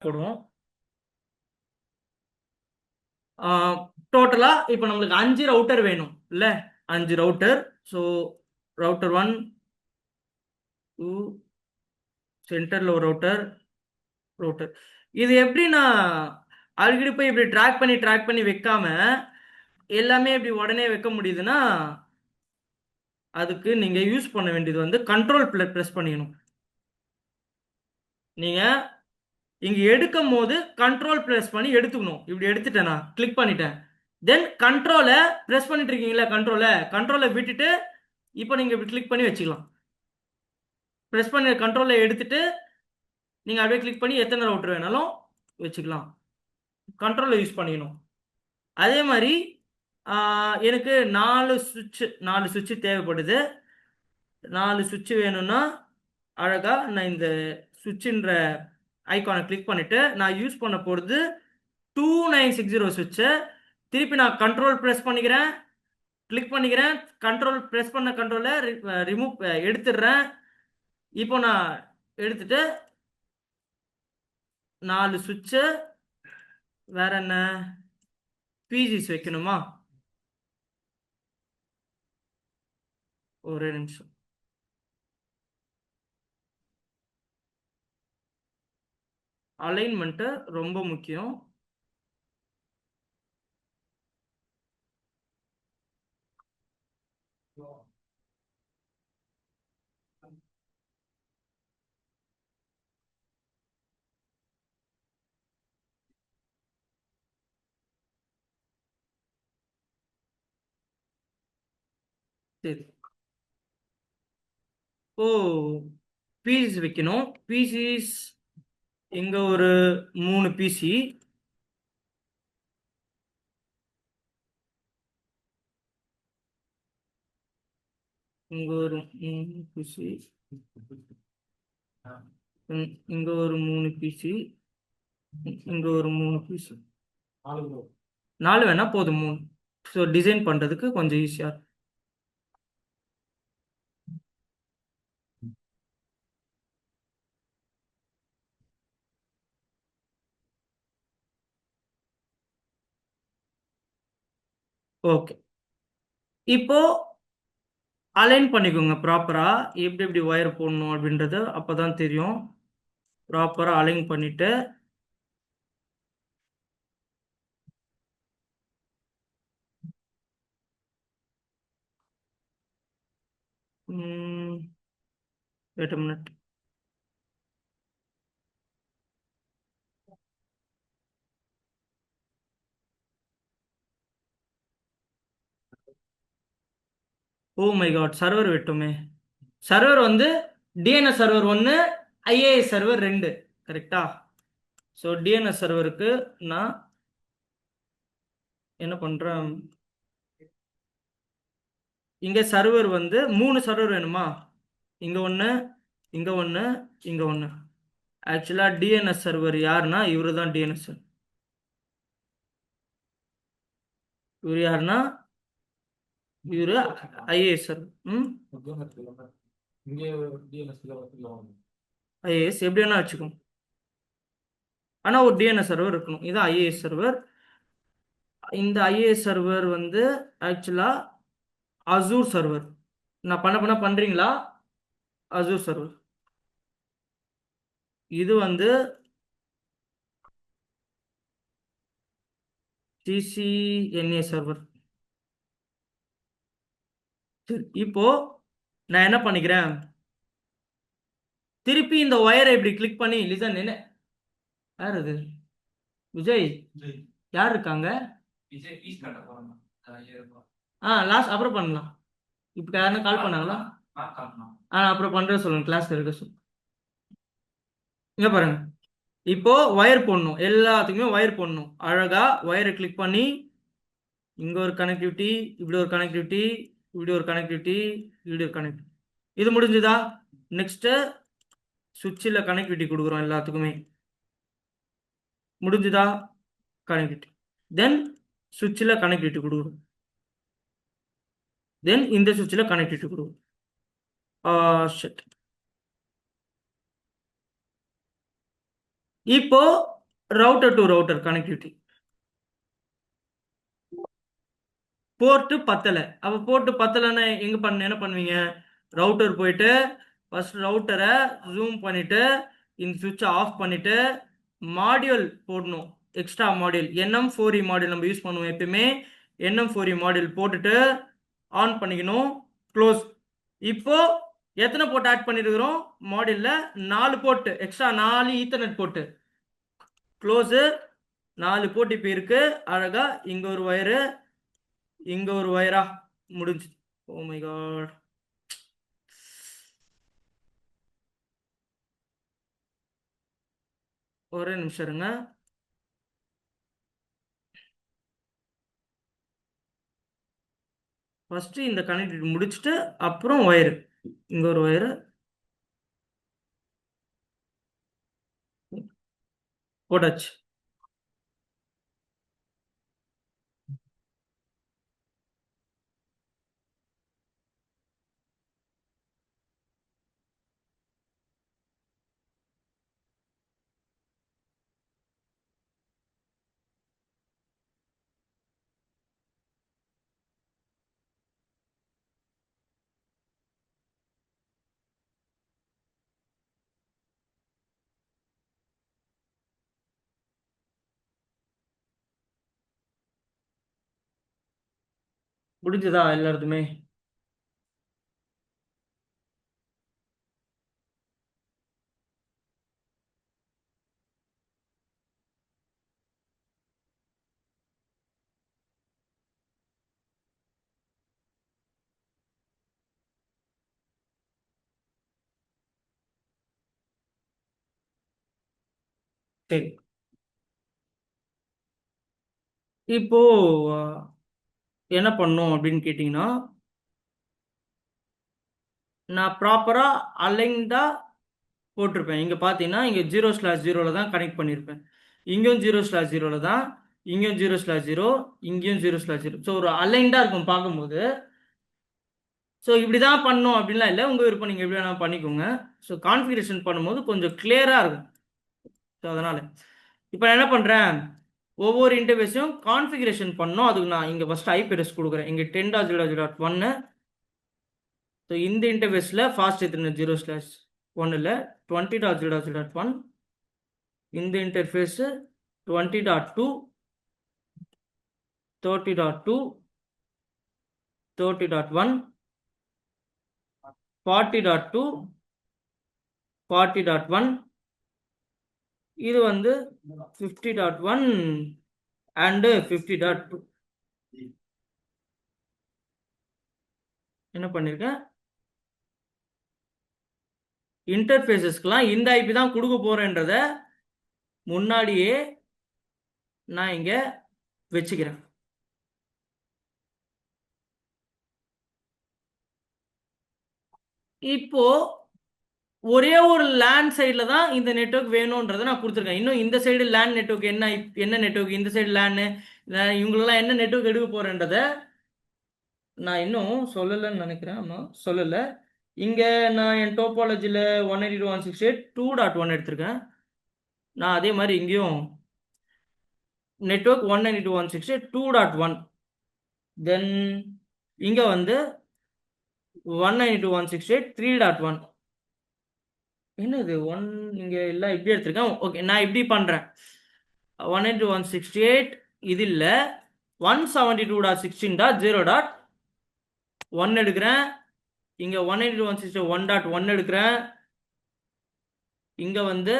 போடுவோம். டோட்டலா இப்போ நம்மளுக்கு 5 ரவுட்டர் வேணும் இல்ல? 5 ரவுட்டர். ஸோ ரவுட்டர் 1, 2, சென்டர்ல ஒரு ரவுட்டர். இது எப்படி நான் அடிக்கடி போய் இப்படி ட்ராக் பண்ணி வைக்காம எல்லாமே இப்படி உடனே வைக்க முடியுதுன்னா, அதுக்கு நீங்க யூஸ் பண்ண வேண்டியது வந்து கண்ட்ரோல் ப்ரெஸ் பண்ணிக்கணும். நீங்க இங்க எடுக்கும் போது கண்ட்ரோல் ப்ரெஸ் பண்ணி எடுத்துக்கணும். இப்படி எடுத்துட்டேன், நான் கிளிக் பண்ணிட்டேன். தென் கண்ட்ரோலை ப்ரெஸ் பண்ணிட்டு இருக்கீங்களா, கண்ட்ரோலை விட்டுட்டு இப்போ நீங்க இப்படி கிளிக் பண்ணி வச்சுக்கலாம். ப்ரெஸ் பண்ணி கண்ட்ரோலை எடுத்துட்டு நீங்க அப்படியே கிளிக் பண்ணி எத்தனை ரவுட்டர் வேணாலும் வச்சுக்கலாம். கண்ட்ரோலை யூஸ் பண்ணிக்கணும். அதே மாதிரி எனக்கு 4 சுவிட்ச் தேவைப்படுது. 4 சுவிட்ச் வேணும்னா அழகா நான் இந்த சுவிட்சுன்ற ஐக்கானை கிளிக் பண்ணிட்டு நான் யூஸ் பண்ண போகிறது 2960 சுவிட்சை திருப்பி நான் கண்ட்ரோல் ப்ரெஸ் பண்ணிக்கிறேன், கிளிக் பண்ணிக்கிறேன். கண்ட்ரோல் ப்ரெஸ் பண்ண கண்ட்ரோலை ரிமூவ் எடுத்துடுறேன். இப்போ நான் எடுத்துட்டு 4 சுவிட்சு வேற என்ன பிஜிஸ் வைக்கணுமா? ஒரு நிமிஷம். அலைன்மெண்ட்டு ரொம்ப முக்கியம். சரி, ஓ, பிசிஸ் வைக்கணும். பிசிஸ் இங்க ஒரு 3 பிசி, இங்க ஒரு 3 பிசி, இங்க ஒரு 3 பிசி, இங்க ஒரு 3 பிசி. 4 வேணா போதும், 3. ஸோ டிசைன் பண்றதுக்கு கொஞ்சம் ஈஸியா. ஓகே, இப்போ அலைன் பண்ணிக்கோங்க ப்ராப்பரா. எப்படி எப்படி ஒயர் போடணும் அப்படின்றது அப்பதான் தெரியும். ப்ராப்பரா அலைன் பண்ணிட்டு wait a minute. Oh my god, server விட்டோமே. சர்வர் வந்து டிஎன்எஸ் சர்வர் 1, ஐஏஎஸ் சர்வர் 2, கரெக்டா? ஸோ டிஎன்எஸ் சர்வருக்கு நான் என்ன பண்றேன், இங்க சர்வர் வந்து 3 சர்வர் வேணுமா? இங்க ஒன்று, இங்க ஒன்று, இங்க ஒன்று. ஆக்சுவலா டிஎன்எஸ் சர்வர் யாருன்னா இவரு தான் டிஎன்எஸ். இவர் யாருன்னா இவரு ஐஏஎஸ் சர்வர். ஐஏஎஸ் எப்படி வேணா வச்சுக்கோங்க, ஆனா ஒரு டிஎன்எஸ் சர்வர் இருக்கணும். இதுதான் ஐஏஎஸ் சர்வர். இந்த ஐஏஎஸ் சர்வர் வந்து ஆக்சுவலா அசூர் சர்வர். நான் பண்ண பண்றீங்களா? Azure server. இது வந்து சிசிஎன்ஏ சர்வர். சரி, இப்போ நான் என்ன பண்ணிக்கிறேன், திருப்பி இந்த ஒயரை இப்படி கிளிக் பண்ணி லிசன். என்ன யார் அது? விஜய், யார் இருக்காங்க? லாஸ்ட் அப்புறம் பண்ணலாம். இப்போ யாருன்னா கால் பண்ணாங்களா? அப்புறம் பண்ற சொல்லுங்க, கிளாஸ்ல இருக்க சொல்லுங்க. இங்க பாருங்க, இப்போ ஒயர் போடணும், எல்லாத்துக்குமே ஒயர் போடணும். அழகா ஒயரை கிளிக் பண்ணி இங்க ஒரு கனெக்டிவிட்டி, இப்படி ஒரு கனெக்டிவிட்டி, இப்படி ஒரு கனெக்டிவிட்டி, இப்படி ஒரு கனெக்டிவிட்டி. இது முடிஞ்சுதா? நெக்ஸ்ட் சுவிட்சில் கனெக்டிவிட்டி கொடுக்குறோம் எல்லாத்துக்குமே. முடிஞ்சுதா? கனெக்டிவிட்டி. தென் சுவிட்சில் கனெக்டிவிட்டி கொடுக்குறோம். தென் இந்த சுவிட்சில் கனெக்டிவிட்டி கொடுக்குறோம். ஷிட். இப்போ router to router connectivity. Port பத்தலை. அப்போ போர்ட்டு பத்தலைன்னா என்ன பண்ணுவீங்க? ரவுட்டர் போயிட்டு ஃபர்ஸ்ட் ரவுட்டரை ஜூம் பண்ணிட்டு இந்த சுவிட்சை ஆஃப் பண்ணிட்டு மாடியூல் போடணும். எக்ஸ்ட்ரா மாடியூல் NM4E மாடியூல் நம்ம யூஸ் பண்ணுவோம் எப்பயுமே. NM4E மாடியூல் போட்டுட்டு ஆன் பண்ணிக்கணும். க்ளோஸ். இப்போ எத்தனை போர்ட் ஆட் பண்ணிருக்கிறோம் மாடியூல்ல? 4 port extra, 4 Ethernet port. Close. 4 port இப்போ இருக்கு. அழகா இங்க ஒரு வயரு, இங்க ஒரு வயரா முடிஞ்சு. Oh my God. ஒரே நிமிஷம் இருங்க. ஃபர்ஸ்ட் இந்த கனெக்டிவிட்டி முடிச்சுட்டு அப்புறம் ஒயரு. இங்க ஒரு ஒயரு போட்டாச்சு. முடிஞ்சதா எல்லாருக்குமே? சரி. இப்போ என்ன பண்ணும் அப்படின்னு கேட்டிங்கன்னா, நான் ப்ராப்பரா அலைன்டா போட்டிருப்பேன். இங்க பார்த்தீங்கன்னா இங்க 0/0ல தான் கனெக்ட் பண்ணியிருப்பேன். இங்கேயும் 0/0ல தான், இங்கேயும் 0/0, இங்கேயும் 0/0. ஸோ ஒரு அலைன்டா இருக்கும் பார்க்கும்போது. ஸோ இப்படி தான் பண்ணணும் அப்படின்லாம் இல்லை. உங்கள் விருப்பம், நீங்கள் எப்படி வேணாலும் பண்ணிக்கோங்க. ஸோ கான்ஃபிகரேஷன் பண்ணும்போது கொஞ்சம் கிளியராக இருக்கும். ஸோ அதனால் இப்போ நான் என்ன பண்ணுறேன், ஒவ்வொரு இன்டர்ஃபேஸையும் கான்ஃபிகரேஷன் பண்ணோம். அதுக்கு நான் இங்கே ஃபஸ்ட்டு ஐபி அட்ரஸ் கொடுக்குறேன். இங்கே 10.0.0.1. ஸோ இந்த இன்டர்ஃபேஸில் ஃபாஸ்ட் எத்தனை 0/1 20.0.0.1. இந்த இன்டர்ஃபேஸு 20.2, 30.2, 30.1, 40.2, 40.1. இது வந்து 50.1 அண்டு 50.2. என்ன பண்ணியிருக்கேன், இன்டர்ஃபேஸஸ்க்கெலாம் இந்த ஐபி தான் கொடுக்க போகிறேன்றத முன்னாடியே நான் இங்கே வச்சுக்கிறேன். இப்போ ஒரே ஒரு லேண்ட் சைடில் தான் இந்த நெட்வொர்க் வேணுன்றதை நான் கொடுத்துருக்கேன். இன்னும் இந்த சைடு லேண்ட் நெட்வொர்க் என்ன நெட்வொர்க், இந்த சைடு லேண்டு இவங்களெல்லாம் என்ன நெட்வொர்க் எடுக்க போகிறேன்றதை நான் இன்னும் சொல்லலைன்னு நினைக்கிறேன். ஆமாம், சொல்லலை. இங்கே நான் என் டோபாலஜியில் 192.168 2.1 எடுத்திருக்கேன். நான் அதே மாதிரி இங்கேயும் நெட்வொர்க் 192.168 2.1. தென் இங்கே வந்து 192.168 3.1. என்னது இங்கே எல்லாம் இப்படி எடுத்திருக்கேன். ஓகே, நான் இப்படி பண்ணுறேன். 192.168 இது இல்லை, 172.16.0.1 எடுக்கிறேன். இங்கே 192.168 1.1 எடுக்கிறேன். இங்கே வந்து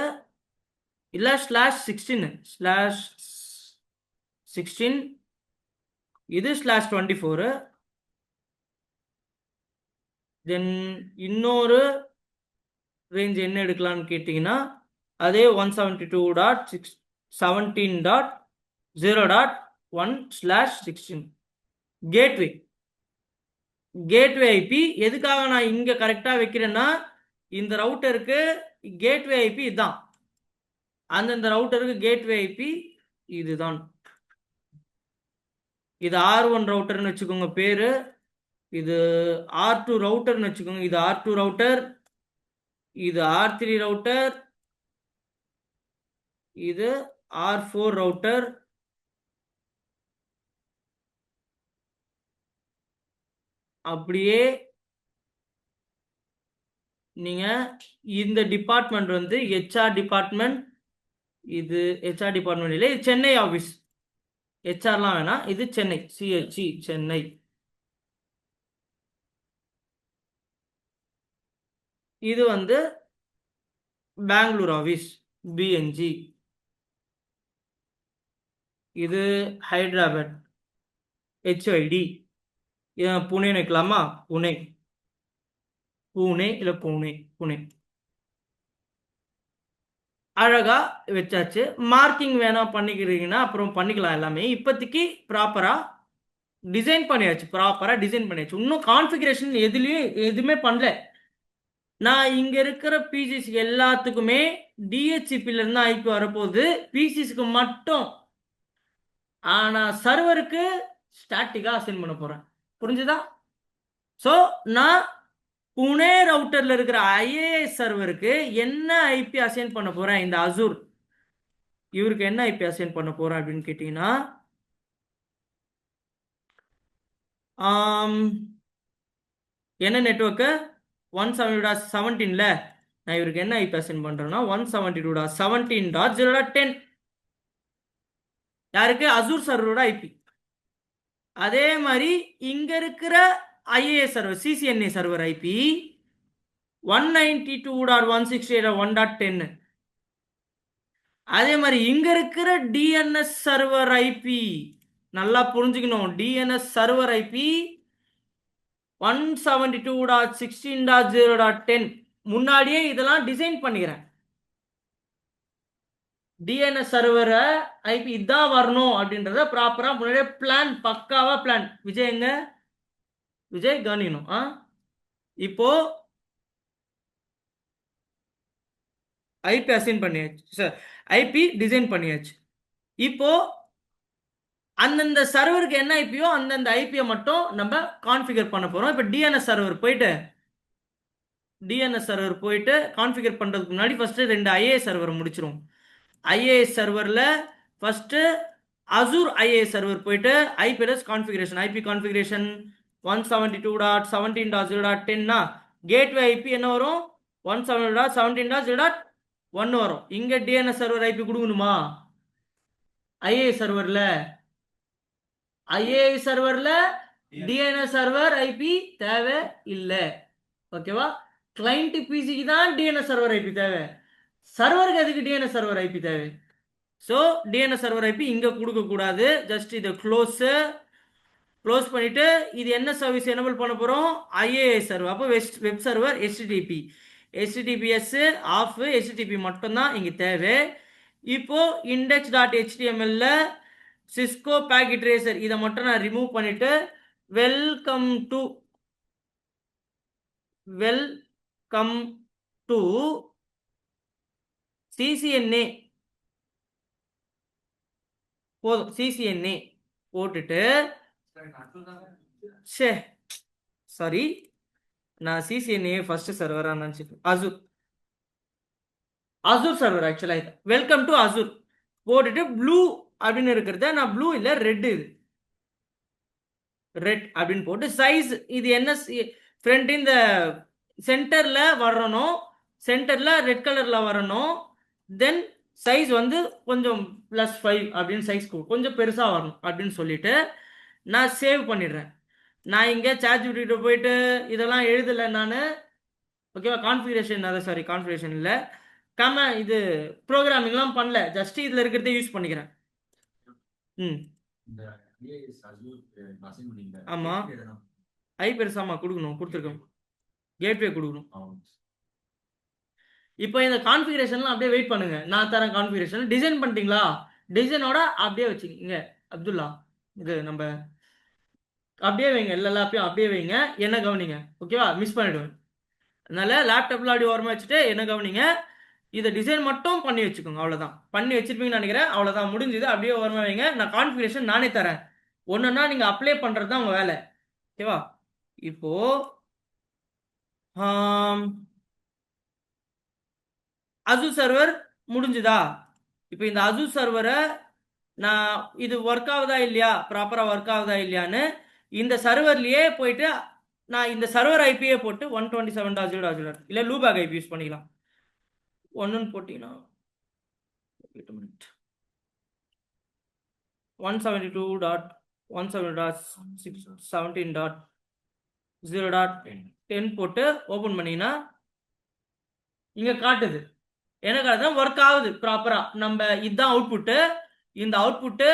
இல்லை /16 இது /24. தென் இன்னொரு ரேஞ்ச் என்ன எடுக்கலான்னு கேட்டிங்கன்னா அதே 172.17.0.1/16 கேட்வே ஐபி. எதுக்காக நான் இங்கே கரெக்டாக வைக்கிறேன்னா, இந்த ரவுட்டருக்கு கேட்வே ஐபி இதுதான், அந்தந்த ரவுட்டருக்கு கேட்வே ஐபி இதுதான். இது R1 ரவுட்டர்னு வச்சுக்கோங்க பேரு, இது R2 ரவுட்டர்னு வச்சுக்கோங்க, இது R2 ரவுட்டர், இது R3 ரவுட்டர், இது R4 ரவுட்டர். அப்படியே நீங்க இந்த டிபார்ட்மெண்ட் வந்து HR டிபார்ட்மெண்ட். இது HR டிபார்ட்மெண்ட் இல்லை, இது சென்னை ஆஃபீஸ். HRலாம் வேணாம், இது சென்னை, CHE சென்னை. இது வந்து பெங்களூர் ஆஃபீஸ், BNG. இது ஹைதராபாத், HID. புனேன்னு வைக்கலாமா? புனே, பூனே இல்லை புனே, புனே. அழகா வச்சாச்சு. மார்க்கிங் வேணா பண்ணிக்கிறீங்கன்னா அப்புறம் பண்ணிக்கலாம். எல்லாமே இப்போதைக்கு ப்ராப்பரா டிசைன் பண்ணியாச்சு. இன்னும் கான்ஃபிகரேஷன் எதுவுமே பண்ணல. நான் இங்க இருக்கிற பிசிஸ் எல்லாத்துக்குமே DHCPல இருந்து ஐபி வரப்போகுது, பிசிஸ்க்கு மட்டும். ஆனா சர்வருக்கு ஸ்டாட்டிக்கா அசைன் பண்ண போறேன். புரிஞ்சுதா? ஸோ நான் புனே ரவுட்டர்ல இருக்கிற IAS சர்வருக்கு என்ன ஐபி அசைன் பண்ண போறேன், இந்த அசூர் இவருக்கு என்ன ஐபி அசைன் பண்ண போறேன் அப்படின்னு கேட்டீங்கன்னா, என்ன நெட்ஒர்க்கு 170.17ல நான் இவருக்கு என்ன ஐபி அசைன் பண்றேன்னா 172.17.0.10. யாருக்கு? அசூர் சர்வரோட ஐபி. அதே மாதிரி இங்க இருக்கிற IAS server CCNA server IP 192.168.1.10. அதே மாதிரி இங்க இருக்கிற DNS சர்வர் ஐபி நல்லா புரிஞ்சுக்கணும். DNS server IP 172.16.0.10. முன்னாடியே இதெல்லாம் டிசைன் பண்ணிக்கிறேன். DNS சர்வரை ஐபி இதான் வரணும் அப்படின்றத ப்ராப்பரா முன்னாடியே பிளான், பக்காவா பிளான். விஜய்ங்க, விஜய் கவனிக்கணும். இப்போ ஐபி அசைன் பண்ணியாச்சு சார், ஐபி டிசைன் பண்ணியாச்சு. இப்போ அந்தந்த சர்வருக்கு என்ன ஐபியோ அந்தந்த ஐபியை மட்டும் நம்ம கான்ஃபிகர் பண்ண போறோம். இப்போ டிஎன்எஸ் சர்வர் போயிட்டு கான்ஃபிகர் பண்றதுக்கு முன்னாடி ஃபர்ஸ்ட் 2 IAS சர்வர் முடிச்சிரும். IAS சர்வர்ல ஃபர்ஸ்ட் அசூர் IAS சர்வர் போயிட்டு ஐபி கான்ஃபிகரேஷன் 172.17.0.10னா கேட்வே ஐபி என்ன வரும்? 172.17.0.1 வரும். இங்க டிஎன்எஸ் சர்வர் ஐபி கொடுக்கணுமா? IAS சர்வர்ல DNS சர்வர் ஐபி தேவை இல்லை. ஓகேவா? கிளைண்ட் பிசிக்கு தான் DNS சர்வர் ஐபி தேவை. சர்வருக்கு எதுக்கு DNS சர்வர் ஐபி தேவை? ஸோ DNS சர்வர் ஐபி இங்க கொடுக்க கூடாது. ஜஸ்ட் இதை க்ளோஸ் பண்ணிட்டு இது என்ன சர்வீஸ் எனேபிள் பண்ண போறோம்? IAS server. அப்போ web server HTTPS off, HTTP மட்டும்தான் இங்க தேவை. இப்போ index.html சிஸ்கோ பேக்கெட் ட்ரேசர் இதை மட்டும் நான் ரிமூவ் பண்ணிட்டு வெல்கம் டு CCNA போதும். CCNA போட்டுட்டு சாரி, நான் CCNA ஃபர்ஸ்ட் சர்வரா நினைச்சிட்டு அசூர் சர்வர். ஆக்சுவலா வெல்கம் டு அசூர் போட்டுட்டு ப்ளூ அப்படின்னு இருக்கிறத நான் ப்ளூ இல்ல ரெட் அப்படின்னு போட்டு சைஸ் இது என்ன ஃப்ரண்ட் இந்த சென்டர்ல வரணும், சென்டர்ல ரெட் கலர்ல வரணும். தென் சைஸ் வந்து கொஞ்சம் +5 அப்படின்னு சைஸ் கொஞ்சம் பெருசா வரணும் அப்படின்னு சொல்லிட்டு நான் சேவ் பண்ணிடுறேன். நான் இங்க ChatGPT போயிட்டு இதெல்லாம் எழுதல நான். ஓகேவா? கான்ஃபிகரேஷன் இல்ல, இது ப்ரோக்ராமிங்லாம் பண்ணல. ஜஸ்ட் இதுல இருக்கிறத யூஸ் பண்ணிக்கிறேன். ஆமா, பெருசாமா கொடுத்துருக்கோம், கேட்வே கொடுக்கணும். இப்போ இந்த கான்ஃபிகரேஷன்லாம் அப்படியே வெயிட் பண்ணுங்க, நான் தரேன் கான்ஃபிகரேஷன். டிசைன் பண்ணிட்டீங்களா? டிசைனோட அப்படியே வச்சுக்கிங்க. அப்துல்லா, இது நம்ம அப்படியே வைங்க, எல்லாத்தையும் அப்படியே வைங்க, என்ன கவனிங்க. ஓகேவா? மிஸ் பண்ணிடுவேன். அதனால லேப்டாப்ல அப்படி ஓரமா வச்சுட்டு என்ன கவனிங்க. இதை டிசைன் மட்டும் பண்ணி வச்சுக்கோங்க. அவ்வளோதான். பண்ணி வச்சிருப்பீங்கன்னு நினைக்கிறேன். அவ்வளோதான், முடிஞ்சது. அப்படியே ஓரமா வைங்க. நான் கான்ஃபிகரேஷன் நானே தரேன். ஒன்றுன்னா நீங்கள் அப்ளை பண்ணுறது தான் உங்கள் வேலை. ஓகேவா? இப்போ அசூர் சர்வர் முடிஞ்சுதா? இப்போ இந்த அசூர் சர்வரை நான் இது ஒர்க் ஆகுதா இல்லையா, ப்ராப்பராக ஒர்க் ஆகுதா இல்லையான்னு இந்த சர்வர்லேயே போயிட்டு நான் இந்த சர்வர் ஐபியே போட்டு 127.0.0 இல்லை லூபேக் ஐபி யூஸ் பண்ணிக்கலாம். ஒன்றுன்னு போட்டிங்கன்னா 172.170.17.0.10 போட்டு ஓப்பன் பண்ணிங்கன்னா இங்கே காட்டுது. எனக்கு அதுதான் ஒர்க் ஆகுது ப்ராப்பரா. நம்ம இதுதான் அவுட்புட்டு. இந்த அவுட்புட்டு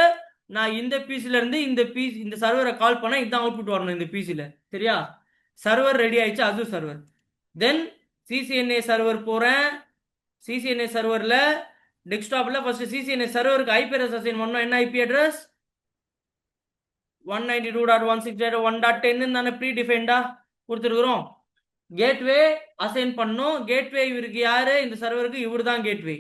நான் இந்த பிசில இருந்து இந்த சர்வரை கால் பண்ணா இதுதான் அவுட்புட் வரணும் இந்த பிசில. சரியா? சர்வர் ரெடி ஆயிடுச்சு, அசூர் சர்வர். தென் சிசிஎன்ஏ சர்வர் போறேன். சிசிஎன்ஏ சர்வர்ல டெஸ்க்டாப்ல ஃபர்ஸ்ட் சிசிஎன்ஏ சர்வருக்கு ஐபி அட்ரஸ் அசைன் பண்ணோம். என்ன ஐபி அட்ரஸ்? 192.168.1.10 தானே ப்ரீ டிஃபைன்டா கொடுத்துருக்குறோம். கேட்வே அசைன் பண்ணோம். கேட்வே இவருக்கு யாரு? இந்த சர்வருக்கு இவர் தான் கேட்வே.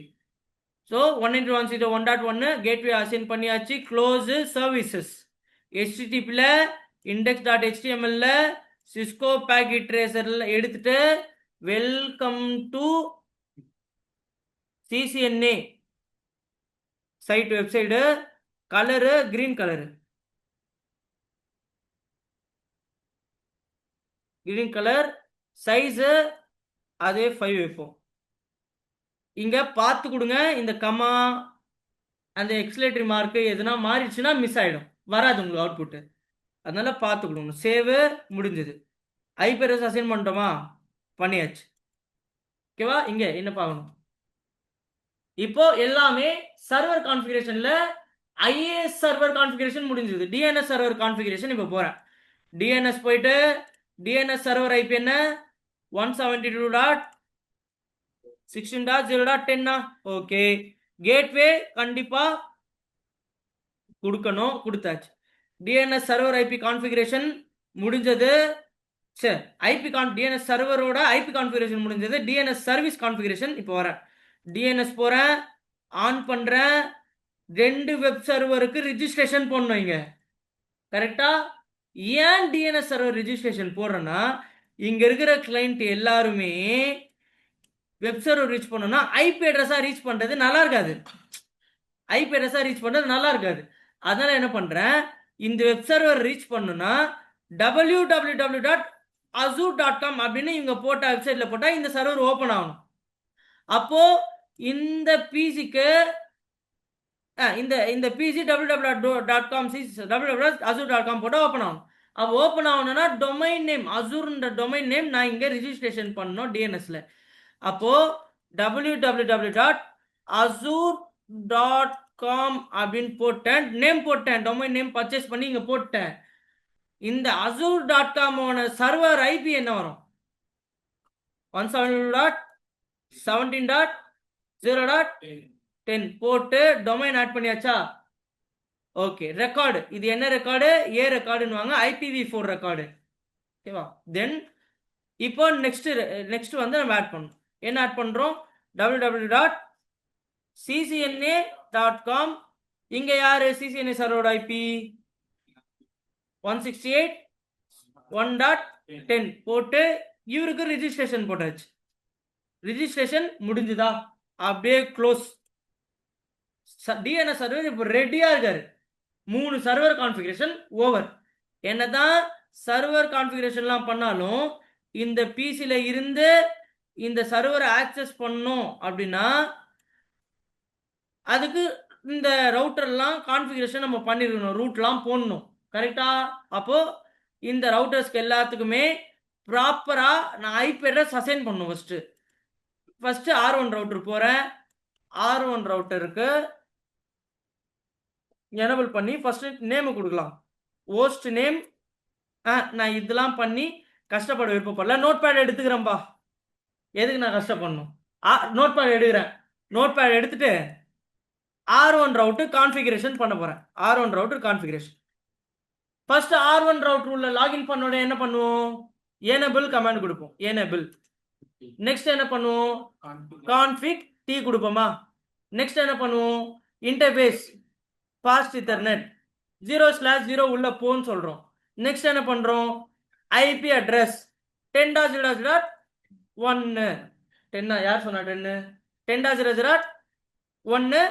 ஸோ 192.168.1 கேட்வே அசைன் பண்ணியாச்சு. Close services. HTTPல index.htmlல சிஸ்கோ பேக்கெட் ட்ரேசர்ல எடுத்துட்டு welcome to CCNA site website. Colour green colour, green colour. Size அதே 5 வைப்போம். இங்க பார்த்து கொடுங்க. இந்த கமா அந்த எக்ஸ்லேட்டரி மார்க்கு எதுனா மாறிடுச்சுன்னா மிஸ் ஆயிடும், வராது உங்களுக்கு அவுட்புட்டு. அதனால பார்த்து கொடுங்க. சேவு முடிஞ்சது. ஐபி அட்ரஸ் அசைன் பண்ணிட்டோமா? பண்ணியாச்சு. ஓகேவா? இங்க என்ன பார்க்கணும்? இப்போ எல்லாமே சர்வர் கான்ஃபிகரேஷன்ல ஐஏஎஸ் சர்வர் கான்ஃபிகரேஷன் முடிஞ்சது. டிஎன்எஸ் சர்வர் கான்ஃபிகரேஷன் இப்போ போறேன். டிஎன்எஸ் போயிட்டு டிஎன்எஸ் சர்வர் ஐபி என்ன? 172.16.0.10. ஓகே. கேட்வே கண்டிப்பா கொடுக்கணும், கொடுத்தாச்சு. டிஎன்எஸ் சர்வர் ஐபி கான்ஃபிகரேஷன் முடிஞ்சது. சரி, டிஎன்எஸ் சர்வரோட ஐபி கான்ஃபிகரேஷன் முடிஞ்சது. டிஎன்எஸ் சர்வீஸ் கான்ஃபிகரேஷன் இப்போ வரேன். டிஎன்எஸ் போறேன், ஆன் பண்றேன். 2 வெப் சர்வருக்கு ரிஜிஸ்ட்ரேஷன் போடணும் இங்க. கரெக்டா? ஏன் டிஎன்எஸ் சர்வர் ரிஜிஸ்ட்ரேஷன் போடுறேன்னா, இங்க இருக்கிற கிளைண்ட் எல்லாருமே வெப் சர்வர் ரீச் பண்ணணும்னா ஐபி அட்ரஸா ரீச் பண்றது நல்லா இருக்காது. ஐபி அட்ரஸா ரீச் பண்றது நல்லா இருக்காது. அதனால என்ன பண்றேன், இந்த வெப் சர்வர் ரீச் பண்ணணும்னா www.azure.com அப்படின்னு இவங்க போட்ட வெப்சைட்ல போட்டா இந்த சர்வர் ஓபன் ஆகணும். அப்போ இந்த பிசிக்கு இந்த பிசி www.com www.azure.com போட்டா ஓபன் ஆகணும். அப்போ ஓபன் ஆகணும்னா டொமைன் நேம் அசூர்ன்ற டொமைன் நேம் நான் இங்க ரிஜிஸ்ட்ரேஷன் பண்ணணும் டிஎன்எஸ்ல. அப்போ www.azure.com அப்படின்னு போட்டேன், நேம் போட்டேன், டொமைன் நேம் பர்ச்சேஸ் பண்ணி இங்க போட்டேன். இந்த azure.com சர்வர் ஐபி என்ன வரும்? 172.17.0.10 போட்டு டொமைன் ஆட் பண்ணியாச்சா? ஓகே. ரெக்கார்டு இது என்ன ரெக்கார்டு? ஏ ரெக்கார்டுன்னு வாங்க, IPv4 ரெக்கார்டு. ஓகேவா? தென் இப்போ நெக்ஸ்ட் வந்து நம்ம ஆட் பண்ணணும். என்ன ஆட் பண்றோம்? www.ccna.com. இங்க யாரு? சிசிஎன்ஏ சர்வரோட ஐபி 168.1.10 போட்டு இவருக்கு ரிஜிஸ்ட்ரேஷன் போட்டாச்சு. ரிஜிஸ்ட்ரேஷன் முடிஞ்சுதா? அப்படியே க்ளோஸ். டிஎன்எஸ் சர்வர் இப்போ ரெடியா இருக்காரு. 3 சர்வர் கான்ஃபிகரேஷன் ஓவர். என்னதான் சர்வர் கான்ஃபிகரேஷன்லாம் பண்ணாலும் இந்த பிசில இருந்து இந்த சர்வரை ஆக்சஸ் பண்ணணும் அப்படின்னா அதுக்கு இந்த ரவுட்டர்லாம் கான்ஃபிகரேஷன் நம்ம பண்ணிருக்கணும், ரூட்லாம் போடணும். கரெக்டா? அப்போ இந்த ரவுட்டர்ஸ்க்கு எல்லாத்துக்குமே ப்ராப்பரா நான் ஐபி அட்ரஸ் அசைன் பண்ணணும். ஃபர்ஸ்ட் R1 ரவுட்டர் போறேன். R1 ரவுட்டருக்கு எனபிள் பண்ணி ஃபர்ஸ்ட் நேம் கொடுக்கலாம். Host name. நான் இதெல்லாம் பண்ணி கஷ்டப்பட விருப்பப்படல. Note pad எடுத்துக்கிறேன்பா. எதுக்கு நான் கஷ்டப்படணும்? நோட் பேட் எடுக்கிறேன். நோட் பேட் எடுத்துட்டு R1 ரவுட்டர் கான்ஃபிகரேஷன் பண்ண போறேன். R1 router configuration. First R1 router உள்ள லாகின் பண்ணோட என்ன பண்ணுவோம்? எனபிள் கமாண்ட் கொடுப்போம். எனபிள். நெக்ஸ்ட் என்ன பண்ணுவோம்? கான்ஃபிக் டி கொடுப்போமா? நெக்ஸ்ட் என்ன பண்ணுவோம்? இன்டர்ஃபேஸ் ஃபாஸ்ட் ஈத்தர்நெட் 0/0 உள்ள போன்னு சொல்றோம். நெக்ஸ்ட் என்ன பண்றோம்? IP address 10.0.1. 10 யார் சொன்னா? 10 10.0.1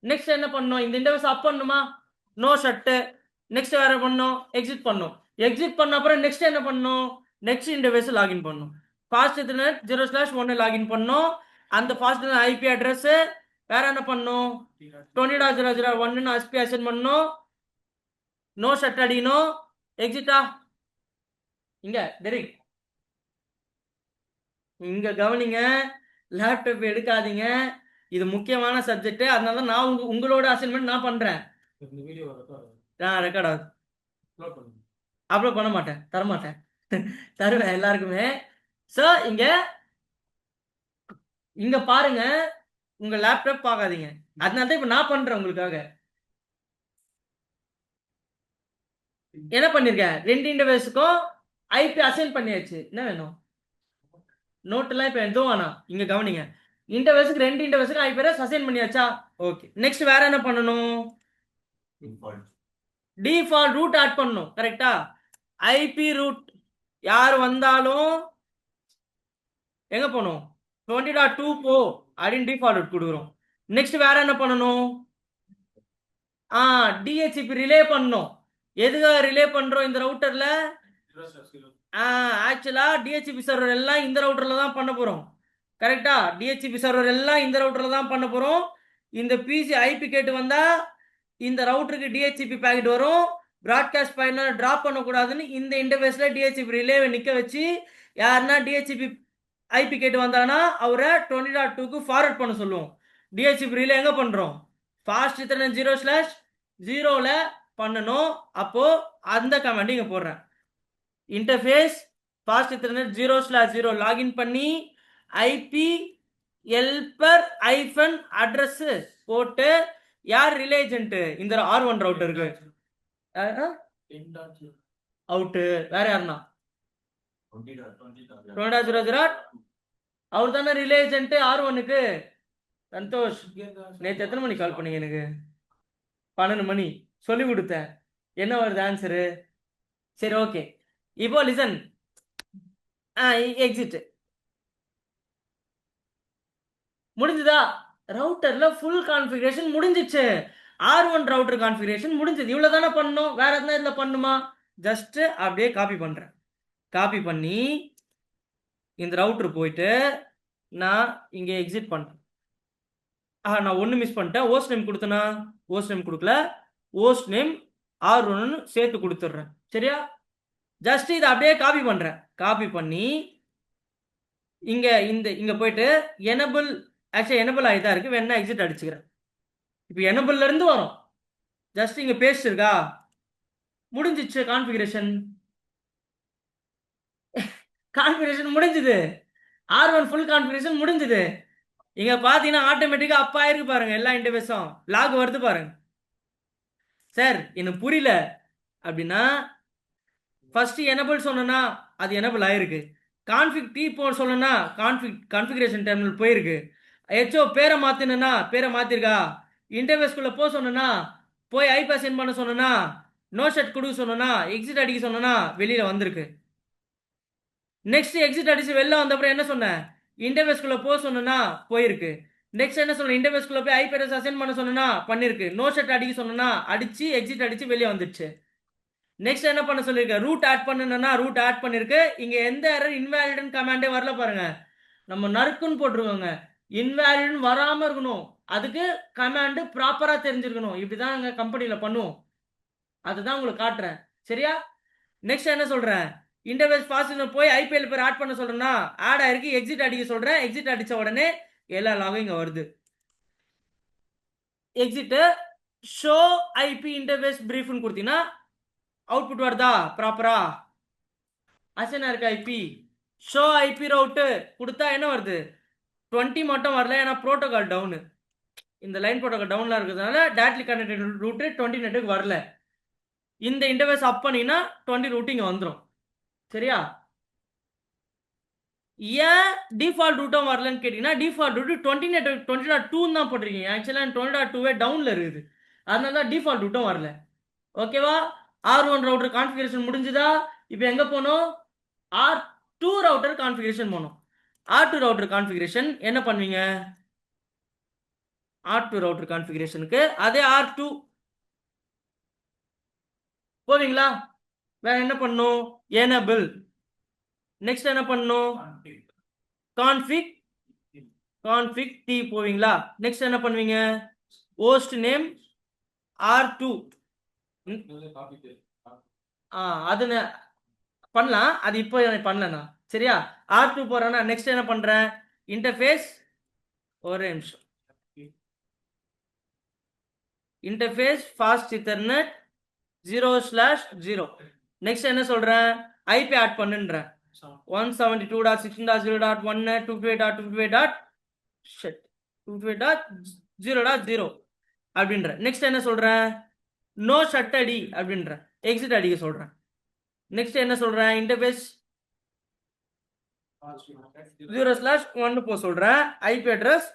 நெக்ஸ்ட் என்ன பண்ணணும், இந்த இன்டர்ஃபேஸ் அப் பண்ணுமா, நோ ஷட்டு. நெக்ஸ்ட் வேற பண்ணணும், எக்ஸிட் பண்ணணும். எக்ஸிட் பண்ண அப்புறம் நெக்ஸ்ட் என்ன பண்ணணும், நெக்ஸ்ட் இன்டர்ஃபேஸ் லாகின் பண்ணணும். ஃபாஸ்ட் இன்டர்நெட் 0/1 லாகின் பண்ணணும். அந்த ஃபாஸ்ட் ஐபி அட்ரஸ் வேற என்ன பண்ணணும், 20.0.0.1 ஐபி அசைன் பண்ணணும். நோ ஷட் அடிக்கணும். எக்ஸிட்டா இங்க டெரிக் இங்க கவனிங்க, லேப்டாப் எடுக்காதீங்க, இது முக்கியமான சப்ஜெக்ட். அதனால நான் உங்களோட அசைன்மெண்ட் நான் பண்றேன். ரெக்கார்ட் ஆகுது, அப்லோட் பண்ண மாட்டேன், தரமாட்டேன். தருவேன் எல்லாருக்குமே. சோ இங்க இங்க பாருங்க, உங்க லேப்டாப் பார்க்காதீங்க. அதனால தான் இப்ப நான் பண்றேன் உங்களுக்காக. என்ன பண்ணிருக்கேன், ரெண்டு இன்டர்ஃபேஸுக்கும் ஐபி அசைன் பண்ணியாச்சு. என்ன வேணும், நோட்டெல்லாம் இப்ப எதுவும் வேணாம். இங்க கவனிங்க, இன்டர்ஃபேஸுக்கு ரெண்டு இன்டர்ஃபேஸுக்கு ஐபி அட்ரஸ் அசைன் பண்ணியாச்சா. ஓகே, நெக்ஸ்ட் வேற என்ன பண்ணணும், டிஃபால்ட் ரூட் ஆட் பண்ணணும். கரெக்டா, ஐபி ரூட் யார் வந்தாலும் எங்க போகணும், 20.2 போ அப்படின்னு டிஃபால்ட் ரூட் கொடுக்குறோம். நெக்ஸ்ட் வேற என்ன பண்ணணும், டிஹெச்சிபி ரிலே பண்ணணும். எதுக்காக ரிலே பண்றோம் இந்த ரவுட்டர்ல, ஆக்சுவலா டிஹெச்சிபி சர்வர் எல்லாம் இந்த ரவுட்டர்ல தான் பண்ண போறோம். கரெக்டா, டிஹெச்சிபி சர்வர் எல்லாம் இந்த ரவுட்டர்ல தான் பண்ண போறோம். இந்த பிசி ஐபி கேட்டு வந்தா இந்த ரவுட்டருக்கு டிஹெச்சிபி பேக்கெட் வரும். பிராட்காஸ்ட் ஃபைல டிராப் பண்ணக்கூடாதுன்னு இந்த இன்டர்ஃபேஸ்ல டிஹெச்சிபி ரிலேவை நிக்க வச்சு யாருன்னா டிஹெச்சிபி ஐபி கேட்டு வந்தாங்கன்னா அவரை 20.2க்கு ஃபார்வர்ட் பண்ண சொல்லுவோம். டிஹெச்சிபி ரிலே எங்க பண்றோம், ஃபாஸ்ட் இத்தனை 0/0ல பண்ணணும். அப்போ அந்த கமாண்ட் இங்க போடுறேன், இன்டர்ஃபேஸ் ஃபாஸ்ட் இத்தர்நெட் 0/0 லாகின் பண்ணி ஐபி ஹெல்பர் ஐஃபன் அட்ரஸ் போட்டு யார் ரிலேஜென்ட் இந்த R1 ரவுட்டருக்கு அவுட், வேற யாருன்னா 20.0.0 அவர் தானே ரிலேஜென்ட் R1க்கு. சந்தோஷ், நேற்று எத்தனை மணி கால் பண்ணீங்க எனக்கு, 12 மணி சொல்லி கொடுத்தேன். என்ன வருது ஆன்சரு, சரி ஓகே. இப்போ லிசன், எக்ஸிட் முடிஞ்சுதா, ரவுட்டர்ல ஃபுல் கான்ஃபிகரேஷன் முடிஞ்சிச்சு. R1 ரவுட்டர் கான்ஃபிகரேஷன் முடிஞ்சது. இவ்வளவு தானே பண்ணணும், வேற எதுனா இதுல பண்ணுமா, ஜஸ்ட் அப்படியே காப்பி பண்றேன். காப்பி பண்ணி இந்த ரவுட்டர் போயிட்டு நான் இங்க எக்ஸிட் பண்றேன். நான் ஒன்று மிஸ் பண்ணிட்டேன், ஹோஸ்ட் நேம் கொடுத்தனா, ஹோஸ்ட் நேம் கொடுக்கல, ஹோஸ்ட் நேம் R1 சேர்த்து கொடுத்துட்றேன். சரியா, ஜஸ்ட் இதை அப்படியே காப்பி பண்றேன். காப்பி பண்ணி இங்க போயிட்டு எனபிள், ஆக்சுவலி எனபிள் ஆகிதான் இருக்கு, வேணா எக்ஸிட் அடிச்சுக்கிறேன். இப்போ எனபிள்ல இருந்து வரும், ஜஸ்ட் இங்க பேஸ்ட் இருக்கா, முடிஞ்சிச்சு கான்ஃபிகரேஷன். கான்ஃபிகரேஷன் முடிஞ்சது, R1 ஃபுல் கான்ஃபிகரேஷன் முடிஞ்சது. இங்க பாத்தீங்கன்னா ஆட்டோமேட்டிக்கா அப்பா இருக்கு பாருங்க, எல்லா இன்டர்ஃபேஸும் லாக் வருது பாருங்க. சார் எனக்கு புரியல அப்படின்னா, ஃபர்ஸ்ட் எனபிள் சொன்னா அது எனபிள் ஆயிருக்கு, கான்ஃபிக் டி போ சொன்னா கான்ஃபிகரேஷன் டெர்மினல் போயிருக்கு, ஹெச்ஓ பேரை மாத்தினா பேரை மாத்திருக்கா, இன்டர்ஃபேஸ்குள்ள போ சொன்னா போய் ஐபி அசைன் பண்ண சொன்னா, நோ ஷட் கொடுக்க சொன்னா, எக்ஸிட் அடிக்க சொன்னா வெளியில வந்திருக்கு. நெக்ஸ்ட் எக்ஸிட் அடிச்சு வெளில வந்த அப்புறம் என்ன சொன்னேன், இன்டர்ஃபேஸ்குள்ள போ சொன்னா போயிருக்கு. நெக்ஸ்ட் என்ன சொன்ன, இன்டர்ஃபேஸ்குள்ள போய் ஐபி அட்ரஸ் அசைன் பண்ண சொன்னா பண்ணிருக்கு, நோ ஷட் அடிக்க சொன்னா அடிச்சு எக்ஸிட் அடிச்சு வெளியே வந்துடுச்சு. நெக்ஸ்ட் என்ன பண்ண சொல்லியிருக்க, ரூட் ஆட் பண்ணுனா ரூட் ஆட் பண்ணிருக்கு. இங்க எந்த எரர் இன்வாலிடன் கமாண்டே வரல பாருங்க, நம்ம நறுக்குன்னு போட்டுருக்கோங்க. இன்வாலிடன் வராம இருக்கணும், அதுக்கு கமாண்ட் ப்ராப்பரா தெரிஞ்சிருக்கணும். இப்படிதான் எங்க கம்பெனில பண்ணுவோம், அதுதான் உங்களுக்கு காட்டுறேன். சரியா, நெக்ஸ்ட் என்ன சொல்றேன், இன்டர்ஃபேஸ் பாஸ்ல போய் ஐபிஎல் பேர் ஆட் பண்ண சொல்றேன்னா ஆட் ஆயிருக்கு, எக்ஸிட் அடிக்க சொல்றேன். எக்ஸிட் அடிச்ச உடனே எல்லா லாகும் இங்க வருது. எக்ஸிட் ஷோ ஐபி இன்டர்ஃபேஸ் பிரீஃப்னு கொடுத்தீங்கன்னா அவுட்புட் வருதா ப்ராப்பரா, அசைனா இருக்கு ஐபி. ஷோ ஐபி ரவுட் கொடுத்தா என்ன வருது, 20 மட்டும் வரல, ஏன்னா ப்ரோட்டோகால் டவுனு, இந்த லைன் ப்ரோட்டோகால் டவுன்ல இருக்கிறதுனால டேரக்ட்லி கனெக்டட் ரூட் 20 நெட்டுக்கு வரல. இந்த இன்டர்ஃபேஸ் அப் பண்ணினா 20 ரூட் இங்க வந்துடும். சரியா, ஏன் டிஃபால்ட் ரூட்டும் வரலன்னு கேட்டீங்கன்னா, டிஃபால்ட் ரூட் 20.2 தான் போட்டிருக்கீங்க, ஆக்சுவலா 20.2 டவுன்ல இருக்குது, அதனால தான் டிஃபால்ட் ரூட்டும் வரல. ஓகேவா, R1 ரவுட்டர் கான்ஃபிகரேஷன் முடிஞ்சுதா. இப்போ எங்க போனோம், R2 ரவுட்டர் கான்ஃபிகரேஷன் போனோம். R2 ரவுட்டர் கான்ஃபிகரேஷன் என்ன பண்ணுவீங்க, R2 ரவுட்டர் கான்ஃபிகரேஷனுக்கு. அதே R2 போவீங்களா? வேற என்ன பண்ணும்? எனேபிள். நெக்ஸ்ட் என்ன பண்ணும்? கான்ஃபிக் டி போவீங்களா? நெக்ஸ்ட் என்ன பண்ணுவீங்க? Host name R2. அது பண்ணலாம். அது இப்போ பண்ணலண்ணா. சரியா? R2 போறேன்னா நெக்ஸ்ட் என்ன பண்றேன்? இன்டர்ஃபேஸ். ஒரே நிமிஷம். Interface fast ethernet 0/0. நெக்ஸ்ட் என்ன சொல்றேன்? IP add பண்ணுன்றேன். 172.16.0.1 228.228.0.0 அப்படின்ற. நெக்ஸ்ட் என்ன சொல்றேன்? நோ ஷட் அடி அப்படின்ற. எக்ஸிட் அடிக்க சொல்றேன். நெக்ஸ்ட் என்ன சொல்றேன்? இன்டர்ஃபேஸ் 0/1 போ சொல்றேன். IP address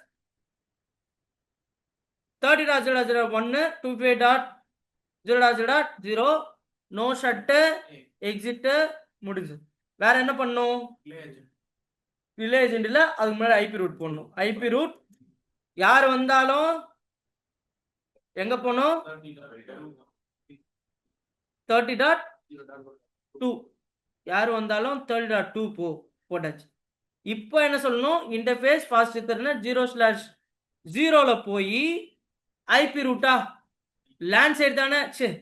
30.0.1 228.0.0 no shut exit முடிஞ்சு. வேற என்ன பண்ணும்? ரிலே ஏஜென்ட்ல அதுக்கு முன்னாடி ஐபி ரூட் போடணும். ஐபி ரூட் யார் வந்தாலும் எங்க போகணும்? 30.2 யார் வந்தாலும் 30.2 போட்டாச்சு. இப்போ என்ன சொல்லணும்? இன்டர்ஃபேஸ் ஃபாஸ்ட் ஈத்தர்நெட் 0/0ல போய் ஐபி ரூட்டா லேண்ட் சைடு தானே? சரி,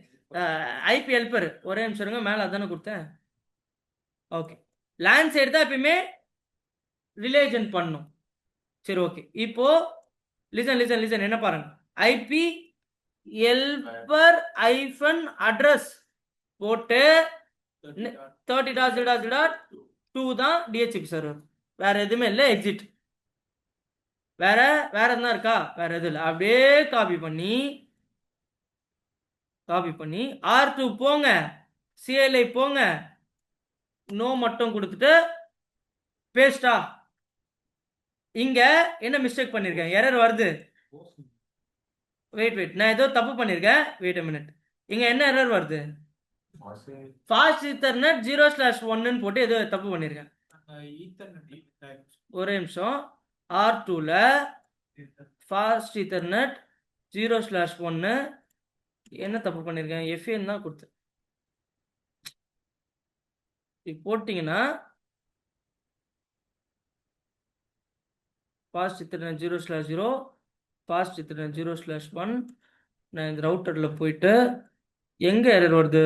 ஐபி ஹெல்ப்பர். ஒரே நிமிஷம் இருங்க, மேலே அதானே கொடுத்தேன். ஓகே, லேண்ட் சைடு தான் எப்பயுமே ரிலேஜன் பண்ணும். சரி, ஓகே. இப்போ லிசன் என்ன பாருங்க. ஐபி ஹெல்ப்பர் -அட்ரஸ் போட்டு 30.0.2 தான் டிஹெச்பி சர்வர். வேற எதுவுமே இல்லை. எக்ஸிட். வேற எதுனா இருக்கா? வேற எதுவும் இல்லை. அப்படியே காப்பி பண்ணி R2 போங்க, CLI போங்க, நோ மட்டும் கொடுத்துட்டு பேஸ்டா. இங்க என்ன மிஸ்டேக் பண்ணிருக்கேன்? எரர் வருது. வெயிட், நான் ஏதோ தப்பு பண்ணிருக்கேன். Wait a minute. இங்க என்ன எரர் வருது? ஃபாஸ்ட் ஈத்தர்நெட் 0/1 போட்டு ஏதோ தப்பு பண்ணிருக்கேன். ஒரே நிமிஷம். R2ல ஃபாஸ்ட் ஈத்தர்நெட் 0/1 என்ன தப்பு பண்ணிருக்கேன்? FN தான் கொடுத்து போட்டீங்கன்னா ஃபாஸ்ட் ஈத்தர்நெட் 0/0 ஃபாஸ்ட் ஈத்தர்நெட் 0/1. நான் இந்த ரவுட்டர்ல போயிட்டு எங்க எரர் வருது?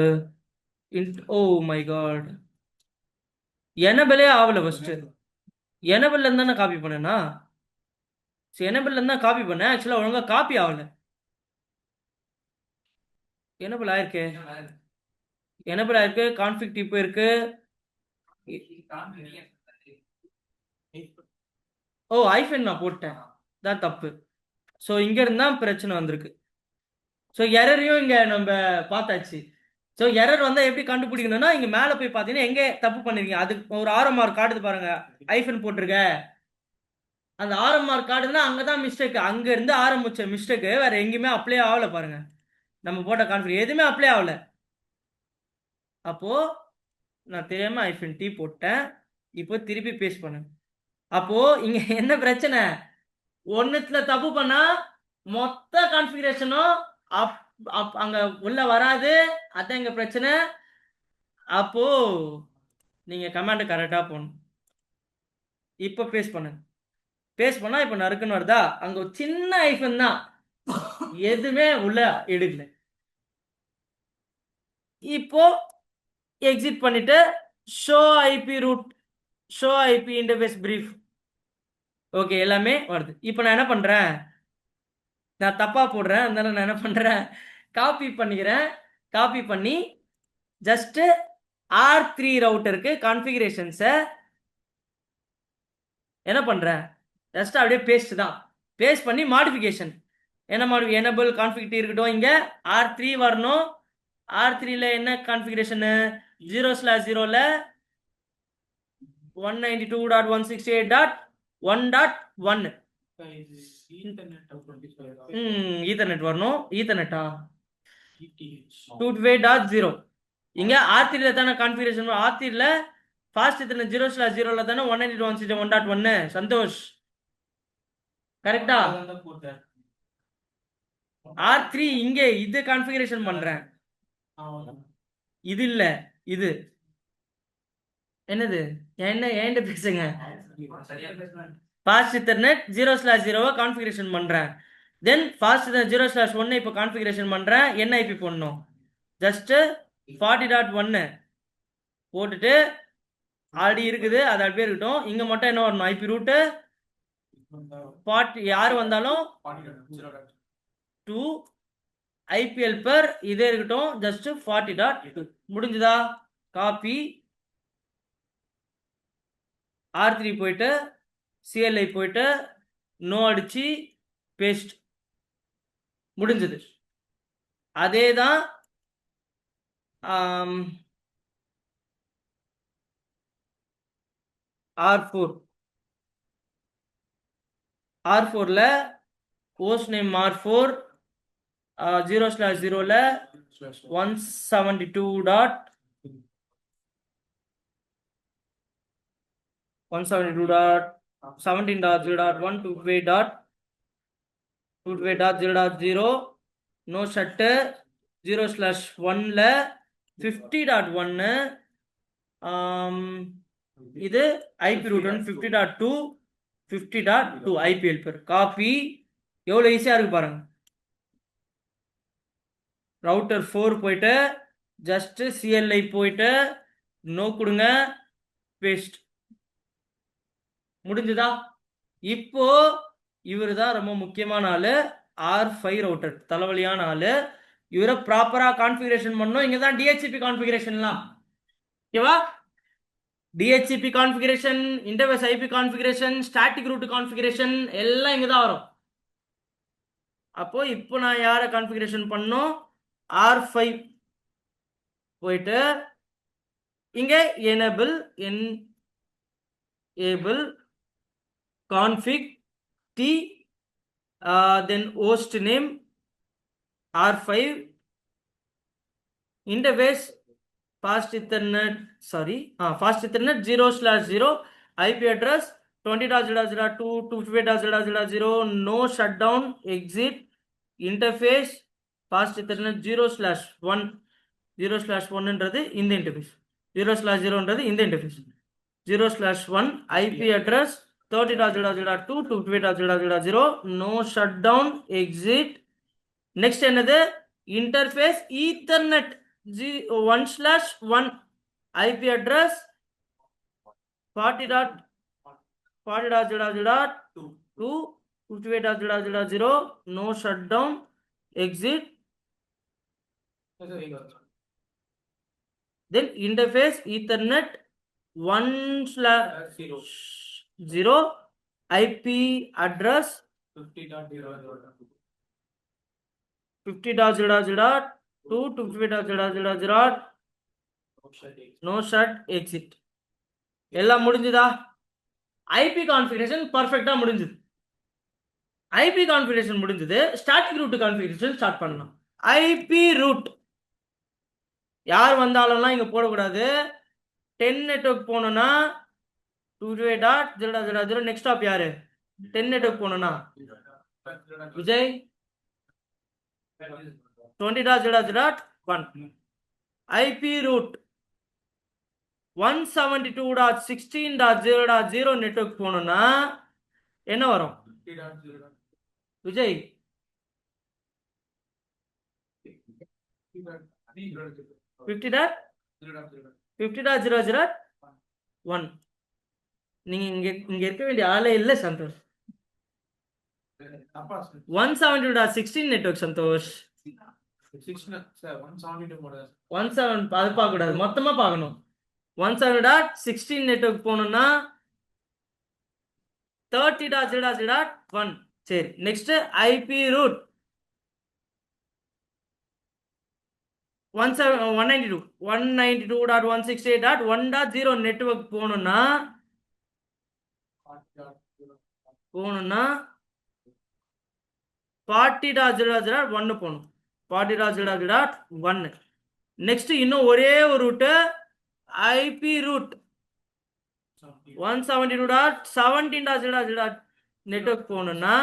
ஓ மை காட், எனபிளே ஆகல. ஃபர்ஸ்ட் எனபிள்ல இருந்தா காப்பி பண்ணேனா? எனபிள்ல இருந்தா காப்பி பண்ணேன். ஆக்சுவலா ஒழுங்கா காப்பி ஆகல. எனபிள் ஆயிருக்கு. கான்ஃபிக் இப்போ இருக்கு. ஓ, ஐஃபன் நான் போட்டேன், தான் தப்பு. ஸோ இங்க இருந்தா பிரச்சனை வந்திருக்கு. ஸோ எரரையும் இங்க நம்ம பார்த்தாச்சு. ஸோ எரர் வந்தா எப்படி கண்டுபிடிக்கணும்னா, இங்க மேல போய் பார்த்தீங்கன்னா எங்க தப்பு பண்ணிருக்கீங்க அது ஒரு RMR காட்டுது பாருங்க. ஐஃபன் போட்டிருக்க அந்த RMR கார்டுனா அங்கதான் மிஸ்டேக். அங்க இருந்து ஆரம்பிச்ச மிஸ்டேக் வேற எங்கேயுமே அப்ளை ஆகல பாருங்க. நம்ம போட்ட கான்ஃபிகர் எதுவுமே அப்ளை ஆகல. அப்போ நான் தெரியாம -T போட்டேன். இப்போ திருப்பி பேஸ்ட் பண்ணேன். அப்போ இங்க என்ன பிரச்சனை? ஒன்னுத்துல தப்பு பண்ணா மொத்த கான்ஃபிகரேஷனும் அங்க உள்ள வராது. அதான் இங்க பிரச்சனை. அப்போ நீங்க கமாண்ட் கரெக்டா போடணும். இப்போ பேஸ்ட் பண்ணுங்க. பேஸ்ட் பண்ணா இப்ப நறுக்குன்னு வருதா? அங்க ஒரு சின்ன ஐஃபன் தான், எதுவுமே உள்ள எடுக்கல. இப்போ எக்ஸிட் பண்ணிட்டு show IP route, show IP interface brief. Okay, எல்லாமே வருது. இப்போ நான் என்ன பண்றேன்? நான் தப்பா போடுறேன், அதனால நான் என்ன பண்றேன்? காப்பி பண்ணிக்கிறேன். காப்பி பண்ணி ஜஸ்ட் R3 ரவுட்டருக்கு கான்ஃபிகரேஷன்ஸை என்ன பண்றேன்? ஜஸ்ட் அப்படியே பேஸ்ட் தான். பேஸ்ட் பண்ணி மாடிஃபிகேஷன் என்ன எனபிள் கான்ஃபிக் இருக்கட்டும். இங்க R3 வரணும். R3ல என்ன கான்ஃபிகரேஷன்? 0/0ல 192.168.1.1 ஈத்தர்நெட் வரணும். ஈத்தர்நெட்டா 228.0. இங்க R3ல தானே கான்ஃபிகரேஷன். R3ல ஃபாஸ்ட் ஈத்தர்நெட் 0/0ல தானே 192.168.1. சந்தோஷ் கரெக்டா? R3 இங்க இது கான்ஃபிகரேஷன் பண்றேன். இது இல்ல, இது என்னது? என்ன பேசுங்க. ஃபாஸ்ட் இத்தர்நெட் 0/0 கான்ஃபிகரேஷன் பண்றேன். தென் ஃபாஸ்ட் 0/1 இப்போ கான்ஃபிகரேஷன் பண்றேன். என்ன ஐபி போடணும்? ஜஸ்ட் 40.1 போட்டுட்டு ஆல்ரெடி இருக்குது, அது அப்படியே இருக்கட்டும். இங்க மட்டும் என்ன வரணும்? ஐபி ரூட்டு 40, யாரு வந்தாலும் 2 ஐபிஎல் பெர் இதே இருக்கட்டும். ஜஸ்ட் 40.2 முடிஞ்சுதா? காப்பி R3 போயிட்டு CLI போயிட்டு நோ அடிச்சு பேஸ்ட் முடிஞ்சது. அதே தான் R4ல host name R4 0/0ல 172.17.0.128.228.0.0 no shutter 0/1ல 50.1 இது ஐபி ரூட் 50.2 50.2 ஐபிஎல் பெர் காப்பி. எவ்வளவு ஈஸியா இருக்கு பாருங்க. ரவுட்டர் 4 போயிட்டு ஜஸ்ட் CLI போயிட்டு நோ கொடுங்க, பேஸ்ட் முடிஞ்சுதா? இப்போ இவரு தான் ரொம்ப முக்கியமான ஆளு, R5 ரவுட்டர் தலைவலியான ஆளு. இவரை ப்ராப்பரா கான்ஃபிகரேஷன் பண்ணணும். இங்க தான் DHCP கான்ஃபிகரேஷன்லாம், ஓகேவா? DHCP configuration, interface IP configuration, static route configuration எல்லாம் இங்க தான் வரும். அப்போ இப்போ நான் யாரை கான்ஃபிகரேஷன் பண்ணோம்? R5 போயிட்டு இங்க enable config t then host name R5 interface fast ethernet 0/0 IP address 20.0.2 no shutdown exit interface fast ethernet 0/1 0/1ன்றது இந்த இன்டர்ஃபேஸ், 0/0ன்றது இந்த interface. 0/1 IP address 30.0.2 228.0.0 no shutdown exit. next என்னது? interface ethernet 1/1 IP address 40.0.2 228.0.0 no shutdown exit. then interface ethernet 1/0 IP address 50.0.2 228.0.0 no shut exit. எல்லாம் முடிஞ்சுதா? IP configuration பர்ஃபெக்ட்டா முடிஞ்சது. IP configuration முடிஞ்சது. Static route configuration start பண்ணலாம். IP route யார் வந்தாலும்லாம் இங்க போடக்கூடாது. 10 network போனோம்னா 228.0.0 நெக்ஸ்ட் ஸ்டாப் யாரு? 10 நெட்வொர்க் போனோம்னா விஜய் 20.0.1 ஐபி ரூட் 172.16.0.0 நெட்வொர்க் போனோம்னா என்ன வரும் விஜய்? 50.0.0.1. நீங்க இங்க இருக்க வேண்டிய ஆளே இல்ல சந்தோஷ். 172.16 நெட்வொர்க் சந்தோஷ். 17 அது பார்க்க கூடாது, மொத்தமா பார்க்கணும். 172.16 நெட்வொர்க் போனோம்னா 30.0.0.1. சரி, நெக்ஸ்ட் ஐபி ரூட் 192.168.1.0 நெட்வொர்க் போகணும்னா 40.0.0.1 போகணும். 40.0.0.1. நெக்ஸ்ட் இன்னும் ஒரே ஒரு ரூட்டு ஐபி ரூட் 172.17.0.0 நெட்வொர்க் போகணும்னா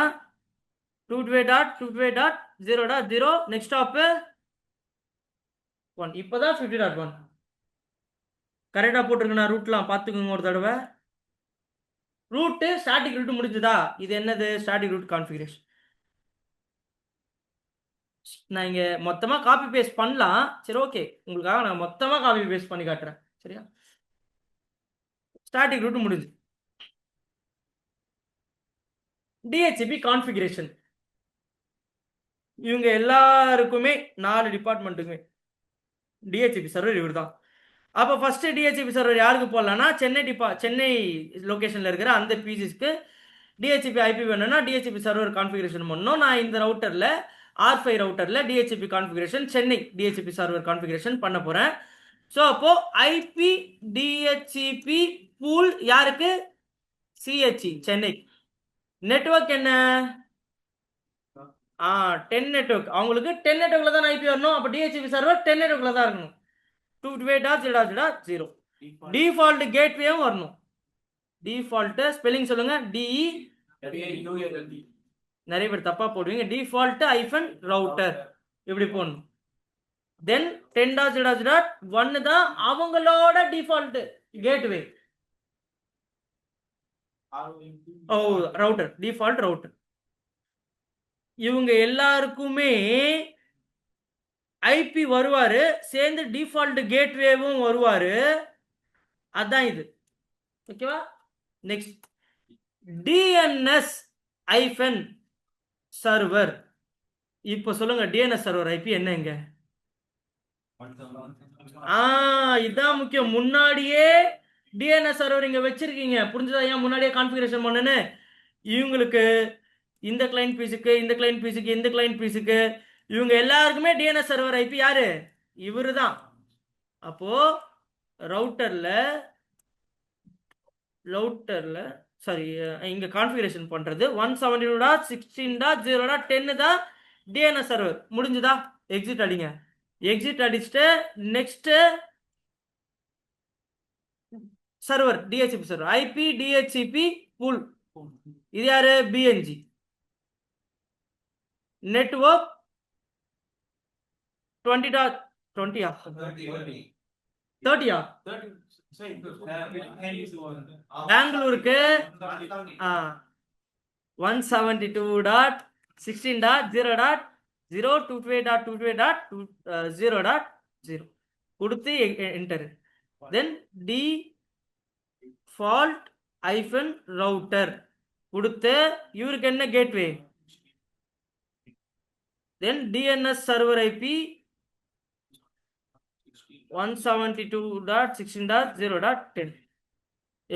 228.228.0. 0.0 நெக்ஸ்ட் ஸ்டாப் 1. இப்போதான் 50.1 கரெக்டா போட்டிருக்கு. நான் ரூட்லாம் பார்த்துக்கோங்க ஒரு தடவை. ரூட்டு ஸ்டாட்டிக் ரூட் முடிஞ்சுதா? இது என்னது? Static route configuration. நான் இங்க மொத்தமா காப்பி பேஸ்ட் பண்ணலாம். சரி, ஓகே, உங்களுக்காக நான் மொத்தமா காப்பி பேஸ்ட் பண்ணி காட்டுறேன். சரியா? ஸ்டாட்டிக் ரூட் முடிஞ்சு. DHCP configuration. இவங்க எல்லாருக்குமே 4 டிபார்ட்மெண்ட்டுக்குமே டிஹெச்சிபி சர்வர் இவர் தான். அப்போ ஃபர்ஸ்ட் டிஹெச்சிபி சர்வர் யாருக்கு போடலாம்னா சென்னை லொகேஷன்ல இருக்கிற அந்த பிசிஸ்க்கு டிஹெச்சிபி ஐபி வேணும்னா டிஹெச்சிபி சர்வர் கான்ஃபிகரேஷன் பண்ணணும். நான் இந்த ரவுட்டர்ல R5 ரவுட்டர்ல DHCP configuration Chennai DHCP server configuration பண்ண போறேன். ஸோ அப்போ ஐபி டிஹெச்சிபி பூல் யாருக்கு? சிஹெச்இ சென்னை. நெட்வொர்க் என்ன? 10 நெட்வொர்க். அவங்களுக்கு 10 நெட்வொர்க்ல தான் ஐபி வரணும். அப்போ டிஹெச்சிபி சர்வர் 10 நெட்வொர்க்ல தான் இருக்கணும். 2.0.0 டிஃபால்ட் கேட்வேவும் வரணும். டிஃபால்ட் ஸ்பெல்லிங் சொல்லுங்க. டிஇ நிறைய பேர் தப்பா போடுவீங்க. டிஃபால்ட் ஐஃபன் ரவுட்டர் இப்படி போடணும். தென் 10.0.1 தான் அவங்களோட டிஃபால்ட் கேட்வே. ஓ, ரவுட்டர் டிஃபால்ட் ரவுட்டர். இவங்க எல்லாருக்குமே ஐபி வருவாரு, சேர்ந்து டிஃபால்ட் கேட்வேவும் வருவாரு. அதான் இது. ஓகேவா? நெக்ஸ்ட் டிஎன்எஸ் ஐஃபன் சர்வர். இப்போ சொல்லுங்க, டிஎன்எஸ் சர்வர் ஐபி என்னங்க? இதான் முக்கியம். முன்னாடியே டிஎன்எஸ் சர்வர் இங்க வச்சிருக்கீங்க. புரிஞ்சதா? ஏன் முன்னாடியே கான்ஃபிகரேஷன் பண்ணுன்னு? இவங்களுக்கு இந்த கிளைண்ட் பீஸுக்கு, இந்த கிளைண்ட் பீஸுக்கு, இந்த கிளைண்ட் பீஸுக்கு, இவங்க எல்லாருக்குமே டிஎன்எஸ் சர்வர் ஐபி யாரு? இவரு தான். அப்போ ரவுட்டர்ல சாரி, இங்க கான்ஃபிகரேஷன் பண்றது 172.16.0.10 தான் டிஎன்எஸ் சர்வர். முடிஞ்சுதா? எக்ஸிட் அடிங்க. எக்ஸிட் அடிச்சுட்டு next server DHCP server IP DHCP pool. இது யாரு? பிஎன்ஜி. நெட்வொர்க் 20.20 30 பெங்களூருக்கு 172.16.0.0 கொடுத்து என்டர். தென் டிஃபால்ட் ஐஃபன் ரவுட்டர் கொடுத்து இவருக்கு என்ன gateway? Then DNS server IP 172.16.0.10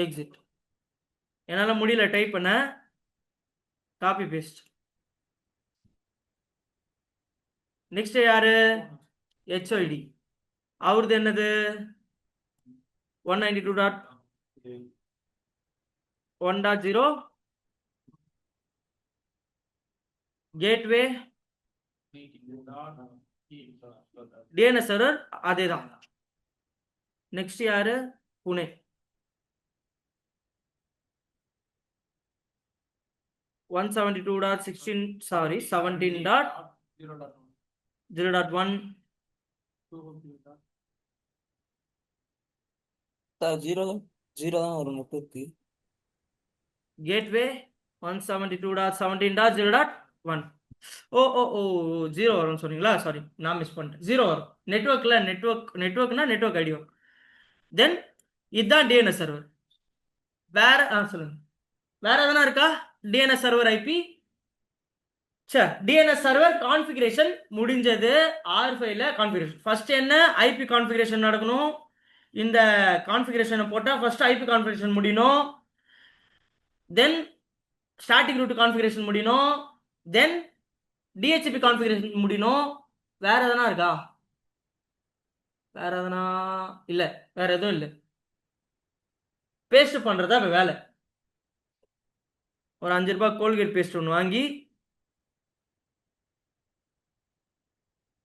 exit. என்னால முடியல டைப் பண்ண. Copy paste. நெக்ஸ்ட் யாரு? ஹெச்ஐடி. அவரது என்னது? 192.1.0 கேட்வே டிஎன்எஸ் சர்வர் அதேதான். நெக்ஸ்ட் யாரு? புனே. 172.16 சாரி 17.0.1 ஜீரோ தான் வரும் நெட்வொர்க்கு. கேட்வே 172.17.0.1. ஓ ஓ ஓ 0 வரும்னு சொன்னீங்களா? சாரி, நான் மிஸ் பண்ணிட்டேன். 0 வரும். நெட்வொர்க்னா நெட்வொர்க் ஐடி வரும். தென் இதுதான் டிஎன்எஸ் சர்வர். வேற சொல்லுங்க, வேற எதனா இருக்கா? DNS server IP. சரி, டிஎன்எஸ் சர்வர் கான்ஃபிகரேஷன் முடிஞ்சது. R5ல கான்ஃபிகரேஷன். ஃபர்ஸ்ட் என்ன? ஐபி கான்ஃபிகரேஷன் நடக்கணும். இந்த கான்ஃபிகரேஷனை போட்டா ஃபர்ஸ்ட் ஐபி கான்ஃபிகரேஷன் முடியணும். தென் ஸ்டாட்டிக் ரூட் கான்ஃபிகரேஷன் முடியணும். தென் டிஹெச்சிபி கான்ஃபிகரேஷன் முடியணும். வேற எதனா இருக்கா? வேற எதனா இல்ல, வேற எதுவும் இல்லை. பேஸ்ட் பண்றதா இப்ப வேலை. ஒரு 5 ரூபாய் கோல்கேட் பேஸ்ட் ஒன்று வாங்கி,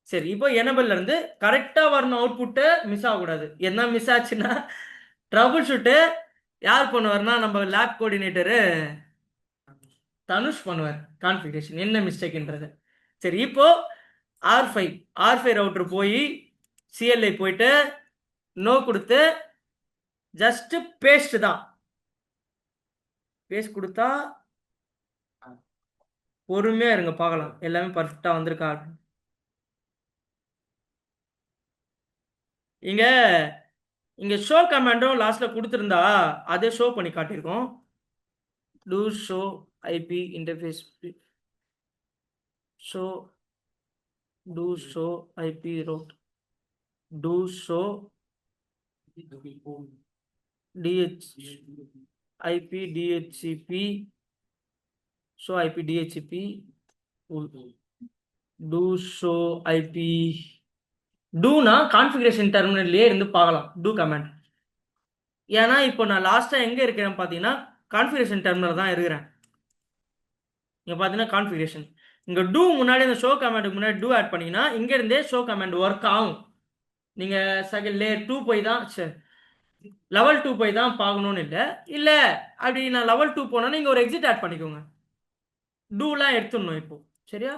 சரி, இப்போ எனபிள்ல இருந்து கரெக்டா வரணும். அவுட்புட்டு மிஸ் ஆகக்கூடாது. என்ன மிஸ் ஆச்சுன்னா ட்ரபிள் ஷூட்டு யார் பண்ணுவார்னா நம்ம லேப் கோஆர்டினேட்டரு தனுஷ் பண்ணுவார். கான்ஃபிகரேஷன் என்ன மிஸ்டேக்ன்றது. சரி, இப்போ ஆர் ஃபைவ் ரவுட்டர் போய் சிஎல்ஐ போயிட்டு நோ கொடுத்து ஜஸ்ட் பேஸ்ட் தான். பேஸ்ட் கொடுத்தா பொறுமையா இருங்க, பார்க்கலாம் எல்லாமே பர்ஃபெக்டா வந்திருக்கா. இங்க இங்க ஷோ கமாண்டும் லாஸ்ட்ல கொடுத்துருந்தா அதே ஷோ பண்ணி காட்டியிருக்கோம். Do show IP interface show do show IP route do show DH IP DHCP show IP DHCP do show IP டூனா கான்ஃபிகரேஷன் டெர்மினல்லே இருந்து பார்க்கலாம் டூ கமாண்ட். ஏன்னா இப்போ நான் லாஸ்டா எங்க இருக்கிறேன் பார்த்தீங்கன்னா கான்ஃபிகரேஷன் டெர்மினல் தான் இருக்கிறேன். இங்க பார்த்தீங்கன்னா கான்ஃபிகரேஷன் இங்க டூ முன்னாடி இந்த ஷோ கமாண்டுக்கு முன்னாடி டூ ஆட் பண்ணீங்கன்னா இங்க இருந்தே ஷோ கமாண்ட் ஒர்க் ஆகும். நீங்க செகண்ட் லேயர் 2 போய் தான் லெவல் 2 போய் தான் பார்க்கணும்னு இல்லை. இல்லை அப்படி நான் லெவல் 2 போனோன்னா நீங்க ஒரு எக்ஸிட் ஆட் பண்ணிக்கோங்க. டூலாம் எடுத்துடணும் இப்போ. சரியா,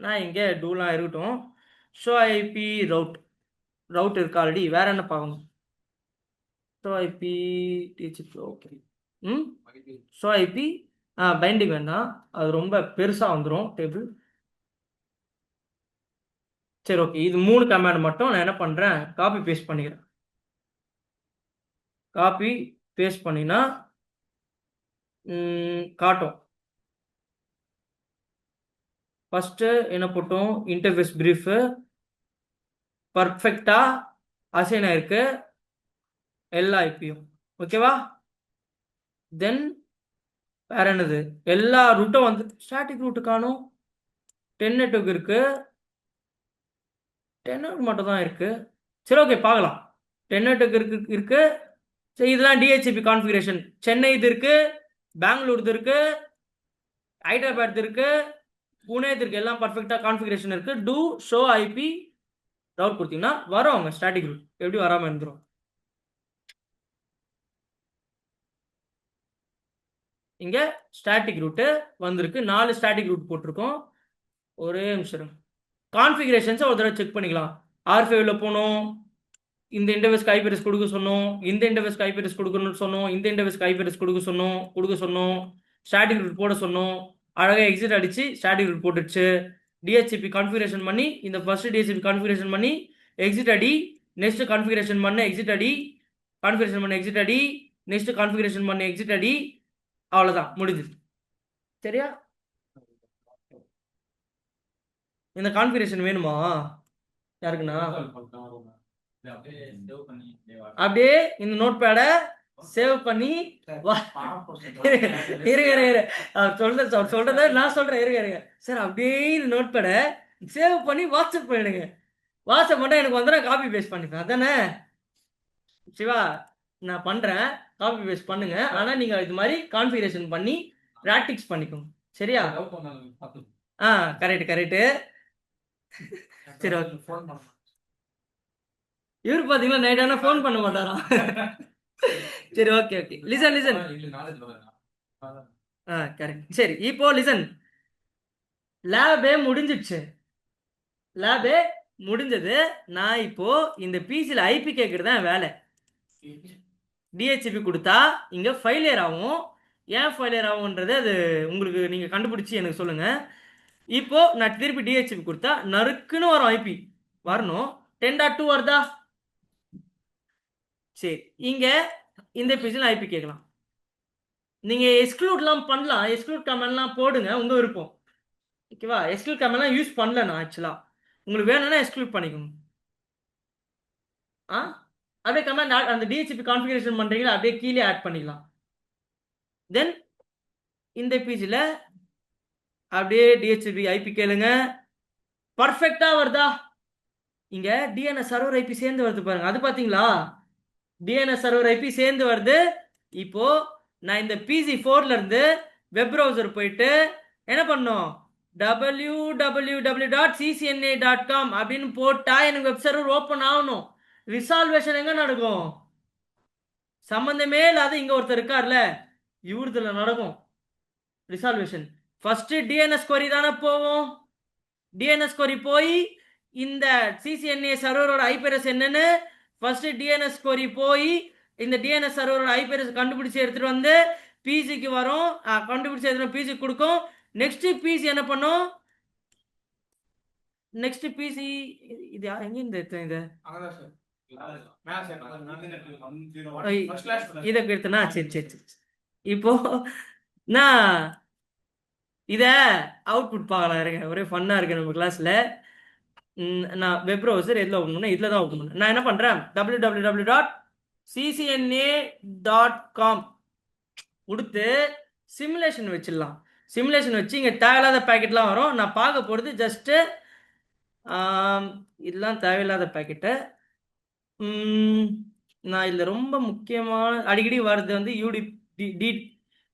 நான் இங்கே டூலாம் இருக்கட்டும். ஷோ ஐபி ரவுட் இருக்கு ஆல்ரெடி. வேற என்ன பார்க்கணும்? Show IP DHP okay. Show IP binding வேண்டாம், அது ரொம்ப பெருசாக வந்துடும் டேபிள். சரி ஓகே, இது 3 கமாண்ட் மட்டும் நான் என்ன பண்ணுறேன், காப்பி பேஸ்ட் பண்ணிக்கிறேன். காப்பி பேஸ்ட் பண்ணினா காட்டும். ஃபஸ்ட்டு என்ன போட்டோம், இன்டர்ஃபேஸ் பிரீஃபு பர்ஃபெக்டாக அசைன் ஆயிருக்கு எல்லா ஐபியும். ஓகேவா? தென் வேற என்னது, எல்லா ரூட்டும் வந்து ஸ்டாட்டிக் ரூட்டு காணும். 10 நெட்வொர்க் இருக்கு, 10 நெட்வொர்க் மட்டும் தான் இருக்கு. சரி ஓகே, பார்க்கலாம். 10 நெட்வொர்க் இருக்கு. சரி, இதெல்லாம் டிஹெச்பி கான்ஃபிகரேஷன். சென்னை இது இருக்கு, பெங்களூர் இது இருக்கு, ஹைதராபாத் இருக்கு, புனே இருக்கு, எல்லாம் பர்ஃபெக்டா கான்ஃபிகரேஷன் இருக்கு. டூ ஷோ ஐபி ரவுட் கொடுத்தீங்கன்னா வரும் அவங்க ஸ்டாட்டிக் ரூட். எப்படி வராம இருந்துரும்? இங்க ஸ்டாட்டிக் ரூட்டு வந்திருக்கு. 4 ஸ்டாட்டிக் ரூட் போட்டிருக்கோம். ஒரே நிமிஷம், கான்ஃபிகரேஷன்ஸை ஒரு தடவை செக் பண்ணிக்கலாம். R5ல போனோம், இந்த இன்டர்ஃபேஸ்க்கு ஐபி அட்ரஸ் கொடுக்க சொன்னோம், இந்த இன்டர்ஃபேஸ்க்கு ஐபி அட்ரஸ் கொடுக்கணும்னு சொன்னோம், இந்த இன்டர்ஃபேஸ்க்கு ஐபி அட்ரஸ் கொடுக்க சொன்னோம், ஸ்டாட்டிக் ரூட் போட சொன்னோம். அழகாக எக்ஸிட் அடிச்சு ஸ்டாட்டிக் ரூட் போட்டுடுச்சு. டிஹெச்பி கான்ஃபிகரேஷன் பண்ணி இந்த ஃபர்ஸ்ட் டிஹெச்பி கான்ஃபிகரேஷன் பண்ணி எக்ஸிட் அடி, நெக்ஸ்ட் கான்ஃபிகரேஷன் பண்ண எக்ஸிட் அடி, கான்ஃபிகரேஷன் பண்ண எக்ஸிட் அடி, நெக்ஸ்ட் கான்ஃபிகரேஷன் பண்ண எக்ஸிட் அடி. அவ்வளோதான், முடிஞ்சுது. சரியா? இந்த கான்ஃபிகரேஷன் வேணுமா யாருக்குண்ணா? அப்படியே இந்த நோட் பேடை சேவ் பண்ணி சொல்றத நான் சொல்றேன். இருங்க சார், அப்படியே இந்த நோட் பேடை சேவ் பண்ணி வாட்ஸ்அப் பண்ணிடுங்க. வாட்ஸ்அப் மட்டும் எனக்கு வந்து நான் காப்பி பேஸ்ட் பண்ணிப்பேன். அதானே சிவா? நான் பண்றேன், காப்பி பேஸ்ட் பண்ணுங்க. ஆனா நீங்க இது மாதிரி கான்ஃபிகரேஷன் பண்ணி பிராக்டிஸ் பண்ணிக்கோங்க. சரியா? கரெக்ட். சரி ஓகே. இவரு பாத்தீங்களா நைட் ஆனா ஃபோன் பண்ண மாட்டாராம். சரி ஓகே. லிசன். கரெக்ட். சரி, இப்போ லிசன். லேபே முடிஞ்சது. நான் இப்போ இந்த பிசில ஐபி கேட்கறது தான் வேலை. டிஹெச்பி கொடுத்தா இங்க ஃபெயிலியர் ஆகும். ஏன் ஃபெயிலியர் ஆகும்ன்றது அது உங்களுக்கு நீங்க கண்டுபிடிச்சி எனக்கு சொல்லுங்க. இப்போ நான் திருப்பி டிஹெச்பி கொடுத்தா நறுக்குன்னு வரும் ஐபி வரணும். 10.2 வருதா? சரி, இங்க இந்த பிசில ஐபி கேட்கலாம். நீங்க எக்ஸ்க்ளூட்லாம் பண்ணலாம், எக்ஸ்க்ளூட் கமெண்ட்லாம் போடுங்க, உங்க விருப்பம். ஓகேவா? எக்ஸ்க்ளூட் கமெண்ட்லாம் யூஸ் பண்ணல நான் ஆக்சுவலா. உங்களுக்கு வேணும்னா எக்ஸ்க்ளூட் பண்ணிக்கோங்க. அப்படியே கமெண்ட் அந்த டிஹெச்பி கான்ஃபிகரேஷன் பண்றீங்களா அப்படியே கீழே ஆட் பண்ணிக்கலாம். தென் இந்த பிசில அப்படியே டிஹெச்பி ஐபி கேளுங்க. பர்ஃபெக்டா வருதா? இங்க டிஎன்எஸ் சர்வர் ஐபி சேர்ந்து வருது பாருங்க, அது பாத்தீங்களா? டிஎன்எஸ் சர்வர் ஐபி சேர்ந்து வருது. இப்போ நான் இந்த PC4ல இருந்து வெப் ப்ரௌசர் போயிட்டு என்ன பண்ணும், www.ccna.com அப்படின்னு போட்டா எனக்கு வெப் சர்வர் ஓப்பன் ஆகணும். ரிசால்வேஷன் எங்க நடக்கும்? சம்பந்தமே இல்லாத இங்க ஒருத்தர் இருக்கார்ல, இவருதுல நடக்கும் ரிசால்வேஷன். ஃபர்ஸ்ட் டிஎன்எஸ் query தானே போவோம். டிஎன்எஸ் கொரி போய் இந்த சிசிஎன்ஏ சர்வரோட ஐபிஎஸ் என்னன்னு ஃபர்ஸ்ட் டிஎன்எஸ் கொரி போய் இந்த டிஎன்எஸ் சர்வரோட ஐபிஎஸ் கண்டுபிடிச்சு எடுத்துட்டு வந்து பிசிக்கு வரும், கண்டுபிடிச்சு எடுத்துட்டு பிசி கொடுக்கும். நெக்ஸ்ட் பிசி என்ன பண்ணும்? நெக்ஸ்ட் பிசி இது எங்க இந்த இது இதை எடுத்தனா சரி சரி சரி. இப்போ நான் இத அவுட்புட் பார்க்கலாம் இருங்க, ஒரே ஃபன்னா இருக்கு நம்ம கிளாஸ்ல. நான் வெப் ப்ரௌசர் எதில் ஓப்பன் பண்ணேன், இதில் தான் ஓப்பன் பண்ணேன். நான் என்ன பண்ணுறேன், www.ccna.com கொடுத்து சிமுலேஷன் வச்சிடலாம். சிமுலேஷன் வச்சு இங்கே தேவையில்லாத பேக்கெட்லாம் வரும். நான் பார்க்க போகிறது ஜஸ்ட்டு இதெல்லாம் தேவையில்லாத பேக்கெட்டு. நான் இதில் ரொம்ப முக்கியமான அடிக்கடி வர்றது வந்து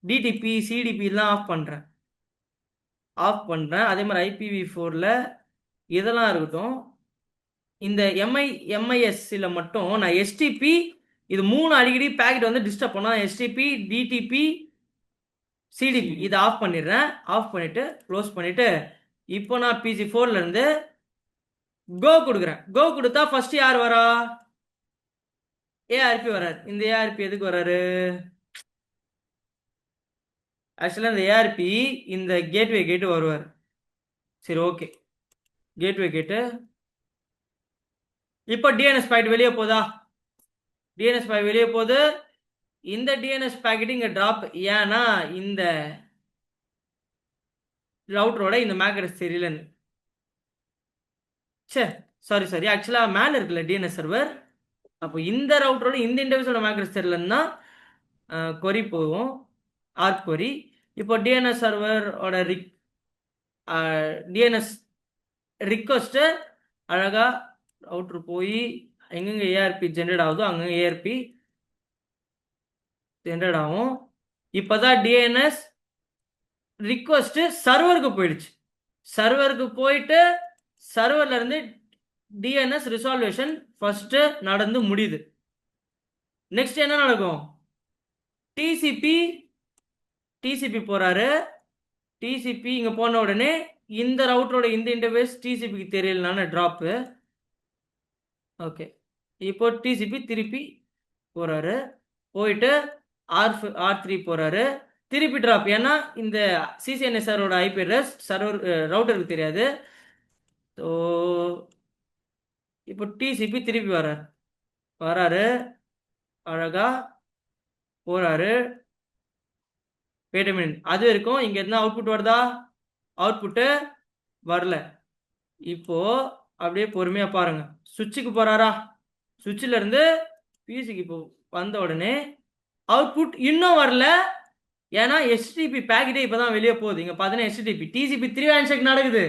டிடிபி சிடிபிலாம் ஆஃப் பண்ணுறேன். அதே மாதிரி IPv4ல் இதெல்லாம் இருக்கட்டும். இந்த எம்ஐஎஸ்சியில் மட்டும் நான் எஸ்டிபி இது 3 அடிக்கடி பேக்கெட் வந்து டிஸ்டர்ப் பண்ணா எஸ்டிபி டிடிபி சிடிபி இதை ஆஃப் பண்ணிடுறேன். ஆஃப் பண்ணிவிட்டு க்ளோஸ் பண்ணிவிட்டு இப்போ நான் PC4ல இருந்து கோ கொடுக்குறேன். கோ கொடுத்தா ஃபர்ஸ்ட் யார் வரா? ஏஆர்பி வராது. இந்த ஏஆர்பி எதுக்கு வராரு? ஆக்சுவலாக இந்த ஏஆர்பி இந்த கேட்வே கேட்டு வருவார். சரி ஓகே, கேட்வே கேட்டு இப்போ டிஎன்எஸ் பாக்கெட் வெளியே போதா? டிஎன்எஸ் பாக்கெட் வெளியே போகுது. இந்த டிஎன்எஸ் பாக்கெட் இங்கே ட்ராப். ஏன்னா இந்த ரவுட்டரோட இந்த மேக் அட்ரஸ் தெரியலன்னு. சாரி ஆக்சுவலாக மேலே இருக்குல்ல டிஎன்எஸ் சர்வர், அப்போ இந்த ரவுட்டரோட இந்த இன்டர்ஃபேஸோட மேக் அட்ரஸ் தெரியலன்னா கொரி போகும், ஆர்க் கொரி. இப்போ டிஎன்எஸ் சர்வரோட டிஎன்எஸ் ரிக்வஸ்ட்டு அழகாக ரவுட்ரு போய் எங்கெங்கே ஏஆர்பி ஜென்ரேட் ஆகுதோ அங்கங்கே ஏஆர்பி ஜென்ரேட் ஆகும். இப்போ தான் டிஎன்எஸ் ரிக்வஸ்ட்டு சர்வருக்கு போயிடுச்சு. சர்வருக்கு போயிட்டு சர்வர்ல இருந்து டிஎன்எஸ் ரிசால்வேஷன் ஃபர்ஸ்ட் நடந்து முடியுது. நெக்ஸ்ட் என்ன நடக்கும்? டிசிபி போறாரு. டிசிபி இங்க போன உடனே இந்த ரவுட்டரோட இந்த இன்டர்ஃபேஸ் டிசிபிக்கு தெரியலனால ட்ராப்பு. ஓகே, இப்போ டிசிபி திருப்பி போறாரு. போயிட்டு R3 போறாரு. திருப்பி ட்ராப். ஏன்னா இந்த சிசிஎன்ஏ சர்வரோட ஐபி அட்ரஸ் சர்வர் ரவுட்டருக்கு தெரியாது. ஸோ இப்போ டிசிபி திருப்பி வராரு அழகா போறாரு. வெயிட் அ மினிட், அது வரைக்கும் இங்க என்ன அவுட்புட் வருதா? அவுட்புட்டு வரல. இப்போ அப்படியே பொறுமையா பாருங்க. சுவிட்சுக்கு போறாரா? சுவிட்சில் இருந்து பிசிக்கு இப்போ வந்த உடனே அவுட்புட் இன்னும் வரல. ஏன்னா HTTP பேக்கெட்டே இப்பதான் வெளியே போகுது. இங்க பார்த்தீங்கன்னா HTTP TCP3 ஹேண்ட்ஷேக் நடக்குது.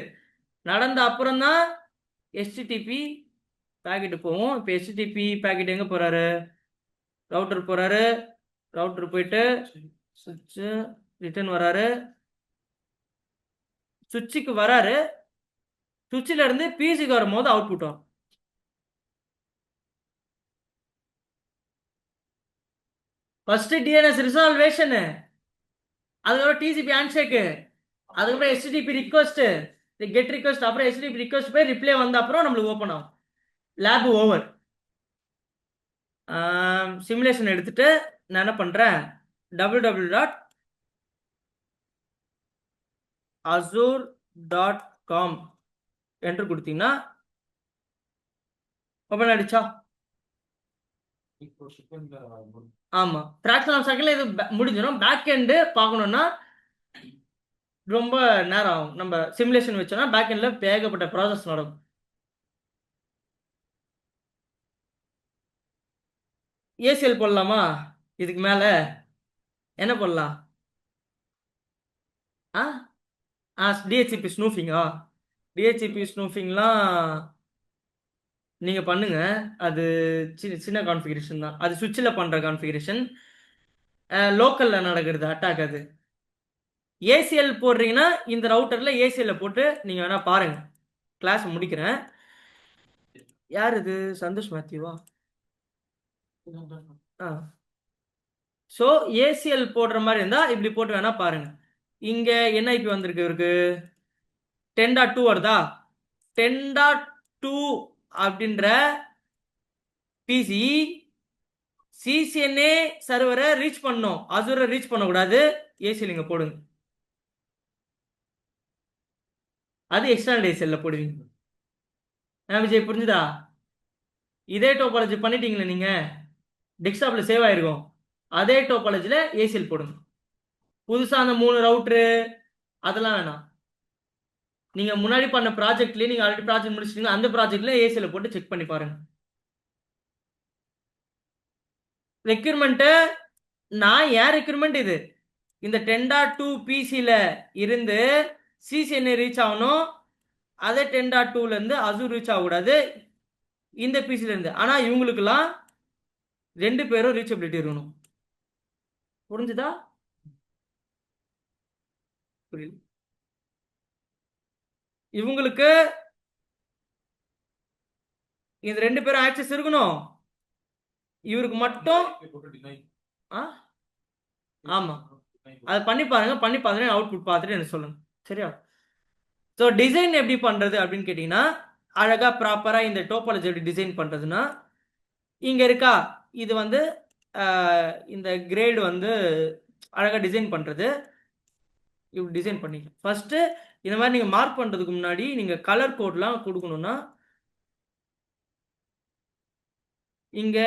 நடந்த அப்புறம் தான் HTTP பேக்கெட்டு போகும். இப்போ HTTP பேக்கெட் எங்க போறாரு? ரவுட்டர் போறாரு. ரவுட்டர் போயிட்டு சுவிட்ச் ரிட்டர்ன் வராரு. சுவிட்சுக்கு வராரு. சுவிட்சில் இருந்து பிசிக்கு வரும்போது அவுட்புட் வரும். ஃபர்ஸ்ட் டிஎன்எஸ் ரிசால்வேஷன், அதுக்கப்புறம் டிசிபி ஹேண்ட்ஷேக்கு, அதுக்கப்புறம் HTTP ரிக்வஸ்ட், கெட் ரிக்வஸ்ட், அப்புறம் HTTP ரிக்வஸ்ட் போய் ரிப்ளை வந்த அப்புறம் நம்மளுக்கு ஓப்பன் ஆகும். Lab over. சிமுலேஷன் எடுத்துட்டு நான் என்ன பண்றேன், www.azure.com என்டர் கொடுத்தீங்கன்னா ஓப்பன் ஆயிடுச்சா? ஆமா, ஃபிராக்ஷன் ஆஃப் செகண்ட்ல இது முடிஞ்சிடும். பேக் எண்டு பார்க்கணும்னா ரொம்ப நேரம் ஆகும். நம்ம சிமுலேஷன் வச்சோம்னா பேக் எண்ட்ல ஏகப்பட்ட ப்ராசஸ் நடக்கும். ஏசிஎல் போடலாமா? இதுக்கு மேல என்ன போடலாம்? டிஹெச்சிபி ஸ்னூஃபிங்கா? டிஹெச்சிபி ஸ்னூஃபிங்லாம் நீங்க பண்ணுங்க. அது சின்ன கான்ஃபிகரேஷன் தான். அது சுவிட்சில் பண்ற கான்ஃபிகரேஷன். லோக்கல்ல நடக்கிறது அட்டாக். அது ஏசிஎல் போடுறீங்கன்னா இந்த ரவுட்டர்ல ஏசிஎல் போட்டு நீங்க வேணா பாருங்க. கிளாஸ் முடிக்கிறேன். யார் இது? சந்தோஷ் மேத்யூவா? ஸோ ஏசிஎல் போடுற மாதிரி இருந்தா இப்படி போட்டு வேணா பாருங்க. இங்க என்ன ஐபி வந்திருக்கு இவருக்கு? 10.2 வருதா? 10.2 அப்படின்ற பிசி சிசிஎன்ஏ சர்வரை ரீச் பண்ணும், அசூரை ரீச் பண்ணக்கூடாது. ஏசியில் இங்கே போடுங்க, அது எக்ஸ்டர்னல் ஏசிஎல்ல போடுவீங்க. விஜய் புரிஞ்சுதா? இதே டோபாலஜி பண்ணிட்டீங்களே நீங்க, டெஸ்க்டாப்ல சேவ் ஆயிருக்கும். அதே டோபாலஜில ஏசிஎல் போடுங்க. புதுசா அந்த 3 ரவுட்ரு அதெல்லாம் வேணாம். நீங்க முன்னாடி பண்ண ப்ராஜெக்ட்லயே நீங்க ஆல்ரெடி ப்ராஜெக்ட் முடிச்சிட்டீங்க, அந்த ப்ராஜெக்ட்ல ஏசிஎல் போட்டு செக் பண்ணி பாருங்க. ரெக்யூர்மெண்ட் நான் ஏன் ரெக்யூர்மெண்ட் இது, இந்த 10.2 பிசில இருந்து சிசிஎன்ஏ ரீச் ஆகணும், அதே 10.2ல இருந்து அசூர் ரீச் ஆகக்கூடாது இந்த பிசில இருந்து. ஆனா இவங்களுக்குலாம் 2 பேரும் ரீச்சபிலிட்டி இருக்கணும். புரிஞ்சுதா? புரியல. இவங்களுக்கு இந்த 2 பேரும் ஆக்சஸ் இருக்கணும், இவருக்கு மட்டும். ஆமா, அது பண்ணி பாருங்க, பண்ணி பார்த்துட்டு அவுட்புட் பார்த்துட்டு எனக்கு சொல்லுங்க, சரியா? ஸோ டிசைன் எப்படி பண்றது அப்படின்னு கேட்டீங்கன்னா, அழகா ப்ராப்பரா இந்த டோபாலஜி எப்படி டிசைன் பண்றதுன்னா, இங்க இருக்கா இது வந்து இந்த கிரேடு வந்து அழகா டிசைன் பண்றது. இப்படி டிசைன் பண்ணிக்கலாம். ஃபர்ஸ்ட் இந்த மாதிரி நீங்க மார்க் பண்றதுக்கு முன்னாடி நீங்க கலர் கோட்லாம் கொடுக்கணும்னா, இங்க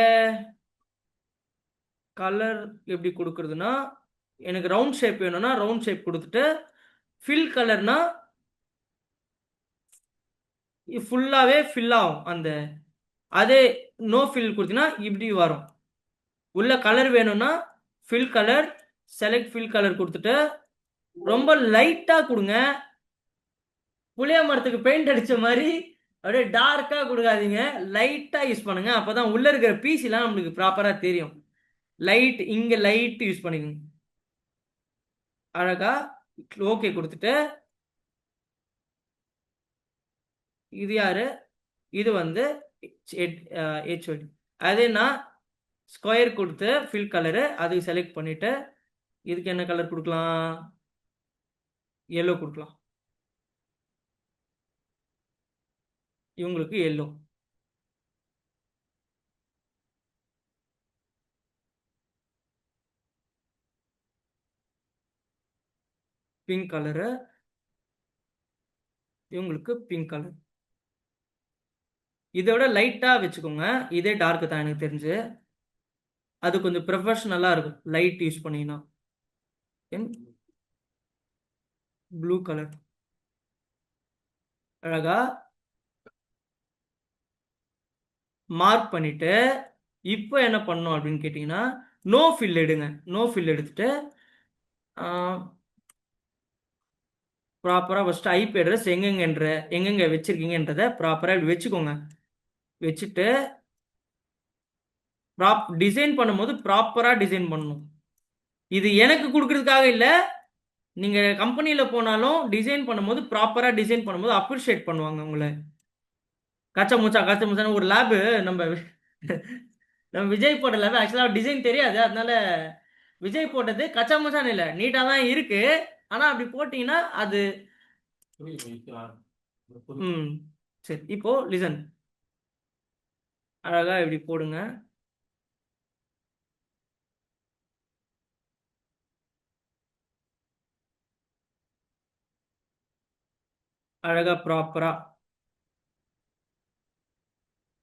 கலர் எப்படி கொடுக்கறதுன்னா, எனக்கு ரவுண்ட் ஷேப் வேணும்னா ரவுண்ட் ஷேப் கொடுத்துட்டு, ஃபில் கலர்னா ஃபுல்லாவே ஃபில் ஆகும். அந்த அதே நோ ஃபில் கொடுத்தீங்கன்னா இப்படி வரும். உள்ள கலர் வேணும்னா fill colour, select fill colour கொடுத்துட்டு ரொம்ப லைட்டா கொடுங்க. புளிய மரத்துக்கு பெயிண்ட் அடிச்ச மாதிரி அப்படியே டார்க்கா கொடுக்காதீங்க, லைட்டா யூஸ் பண்ணுங்க. அப்பதான் உள்ள இருக்கிற பிசிலாம் நம்மளுக்கு ப்ராப்பரா தெரியும். லைட் இங்க லைட் யூஸ் பண்ணிக்கோங்க. அழகா ஓகே கொடுத்துட்டு, இது யாரு, இது வந்து ஹெச்ஓடி. அதே நான் ஸ்கொயர் கொடுத்து ஃபில் கலரு அது செலக்ட் பண்ணிட்டு, இதுக்கு என்ன கலர் கொடுக்கலாம், எல்லோ கொடுக்கலாம். இவங்களுக்கு எல்லோ. பிங்க் கலரு, இவங்களுக்கு பிங்க் கலர். இதோட லைட்டா வச்சுக்கோங்க, இதே டார்க் தான் எனக்கு தெரிஞ்சு. அது கொஞ்சம் ப்ரொஃபஷனலா இருக்கும் லைட் யூஸ் பண்ணீங்கன்னா. ப்ளூ கலர் அழகா மார்க் பண்ணிட்டு, இப்போ என்ன பண்ணணும் அப்படின்னு கேட்டீங்கன்னா, நோ ஃபில் எடுங்க. நோ ஃபில் எடுத்துட்டு ப்ராப்பரா ஃபர்ஸ்ட் ஐபி அட்ரஸ் எங்கெங்க வச்சிருக்கீங்கன்றத ப்ராப்பரா இப்படி வச்சுக்கோங்க. வச்சுட்டு டிசைன் பண்ணும்போது ப்ராப்பரா டிசைன் பண்ணணும். இது எனக்கு கொடுக்கறதுக்காக இல்லை, நீங்க கம்பெனியில போனாலும் டிசைன் பண்ணும்போது ப்ராப்பரா டிசைன் பண்ணும்போது அப்ரிஷியேட் பண்ணுவாங்க உங்களை. கச்சா முச்சான்னு ஒரு லேபு நம்ம நம்ம விஜய் போட்ட லேபு ஆக்சுவலாக டிசைன் தெரியாது, அதனால விஜய் போட்டது கச்சா முச்சான்னு இல்லை, நீட்டா தான் இருக்கு. ஆனா அப்படி போட்டீங்கன்னா அது சரி. இப்போ லிசன், அழகா இப்படி போடுங்க. அழகா ப்ராப்பரா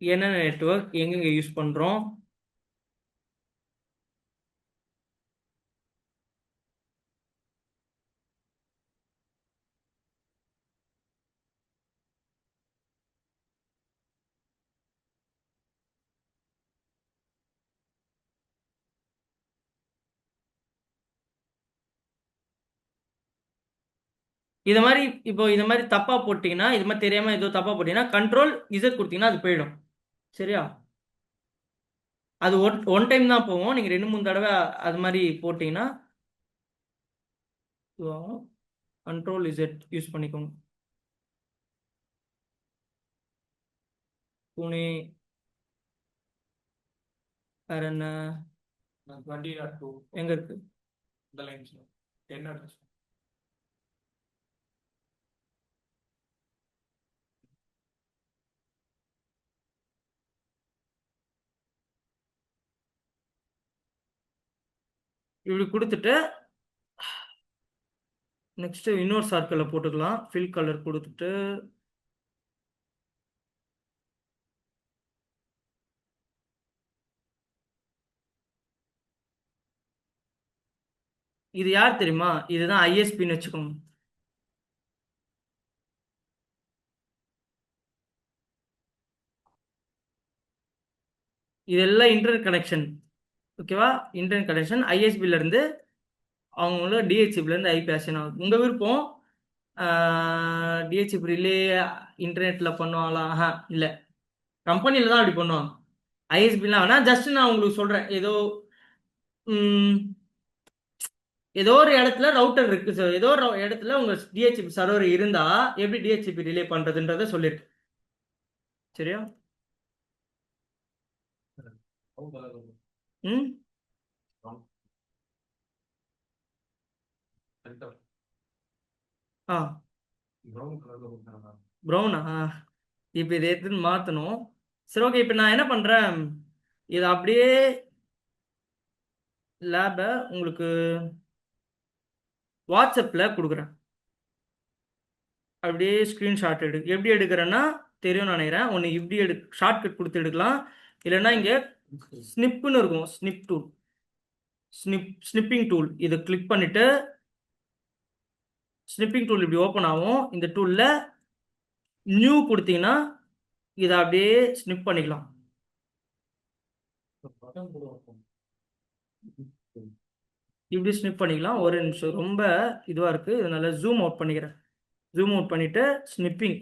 என்னென்ன நெட்வொர்க் எங்கெங்க யூஸ் பண்றோம், இது மாதிரி. இப்போ இந்த மாதிரி தப்பா போட்டீங்கன்னா, இது மாதிரி தெரியாம ஏதோ தப்பா போட்டீங்கன்னா கண்ட்ரோல் இசட் கொடுத்தீங்கன்னா அது போயிடும், சரியா? அது ஒன் டைம் தான் போவோம், நீங்க 2-3 தடவை அது மாதிரி போட்டீங்கன்னா கண்ட்ரோல் இசட் யூஸ் பண்ணிக்கோங்க. புனே வேற என்ன, எங்க இருக்கு இப்படி கொடுத்துட்டு நெக்ஸ்ட் இன்னொரு சர்க்கிளில் போட்டுக்கலாம். ஃபில் கலர் கொடுத்துட்டு இது யார் தெரியுமா? இதுதான் ஐஎஸ்பின்னு வச்சுக்கோங்க. இதெல்லாம் இன்டர்நெட் கனெக்ஷன். ஓகேவா? இன்டர்நெட் கனெக்ஷன் ஐஎஸ்பில இருந்து அவங்களோட டிஹெச்பில இருந்து ஐபி ஆக்சன் ஆகுது. உங்க விருப்பம். டிஹெச்பி ரிலே இன்டர்நெட்ல பண்ணுவாங்களா? இல்லை, கம்பெனியில் தான் அப்படி பண்ணுவாங்க. ஐஎஸ்பிலாம் ஆனால் ஜஸ்ட் நான் உங்களுக்கு சொல்கிறேன். ஏதோ ஒரு இடத்துல ரவுட்டர் இருக்கு சார், ஏதோ ஒரு இடத்துல உங்கள் டிஹெச்பி சர்வர் இருந்தால் எப்படி டிஹெச்பி ரிலே பண்ணுறதுன்றதை சொல்லியிருக்கு. சரியா? ம் ஆ ப்ரௌனா? இப்போ இதை எடுத்துன்னு மாற்றணும். சரி, ஓகே. இப்போ நான் என்ன பண்ணுறேன், இதை அப்படியே லேபை உங்களுக்கு வாட்ஸ்அப்பில் கொடுக்குறேன். அப்படியே ஸ்க்ரீன்ஷாட் எப்படி எடுக்கிறேன்னா தெரியும் நினைக்கிறேன். ஒன்று இப்படி ஷார்ட்கட் கொடுத்து எடுக்கலாம். இல்லைன்னா இங்கே ஸ்னிப்புன்னு இருக்கும், ஸ்னிப் டூல், ஸ்னிப்பிங் டூல். இதை கிளிக் பண்ணிவிட்டு ஸ்னிப்பிங் டூல் இப்படி ஓப்பன் ஆகும். இந்த டூலில் நியூ கொடுத்தீங்கன்னா இதை அப்படியே ஸ்னிப் பண்ணிக்கலாம். இப்படி ஸ்னிப் பண்ணிக்கலாம். ஒரு நிமிஷம், ரொம்ப இதுவாக இருக்குது. இதனால ஜூம் அவுட் பண்ணிக்கிறேன். ஜூம் அவுட் பண்ணிவிட்டு ஸ்னிப்பிங்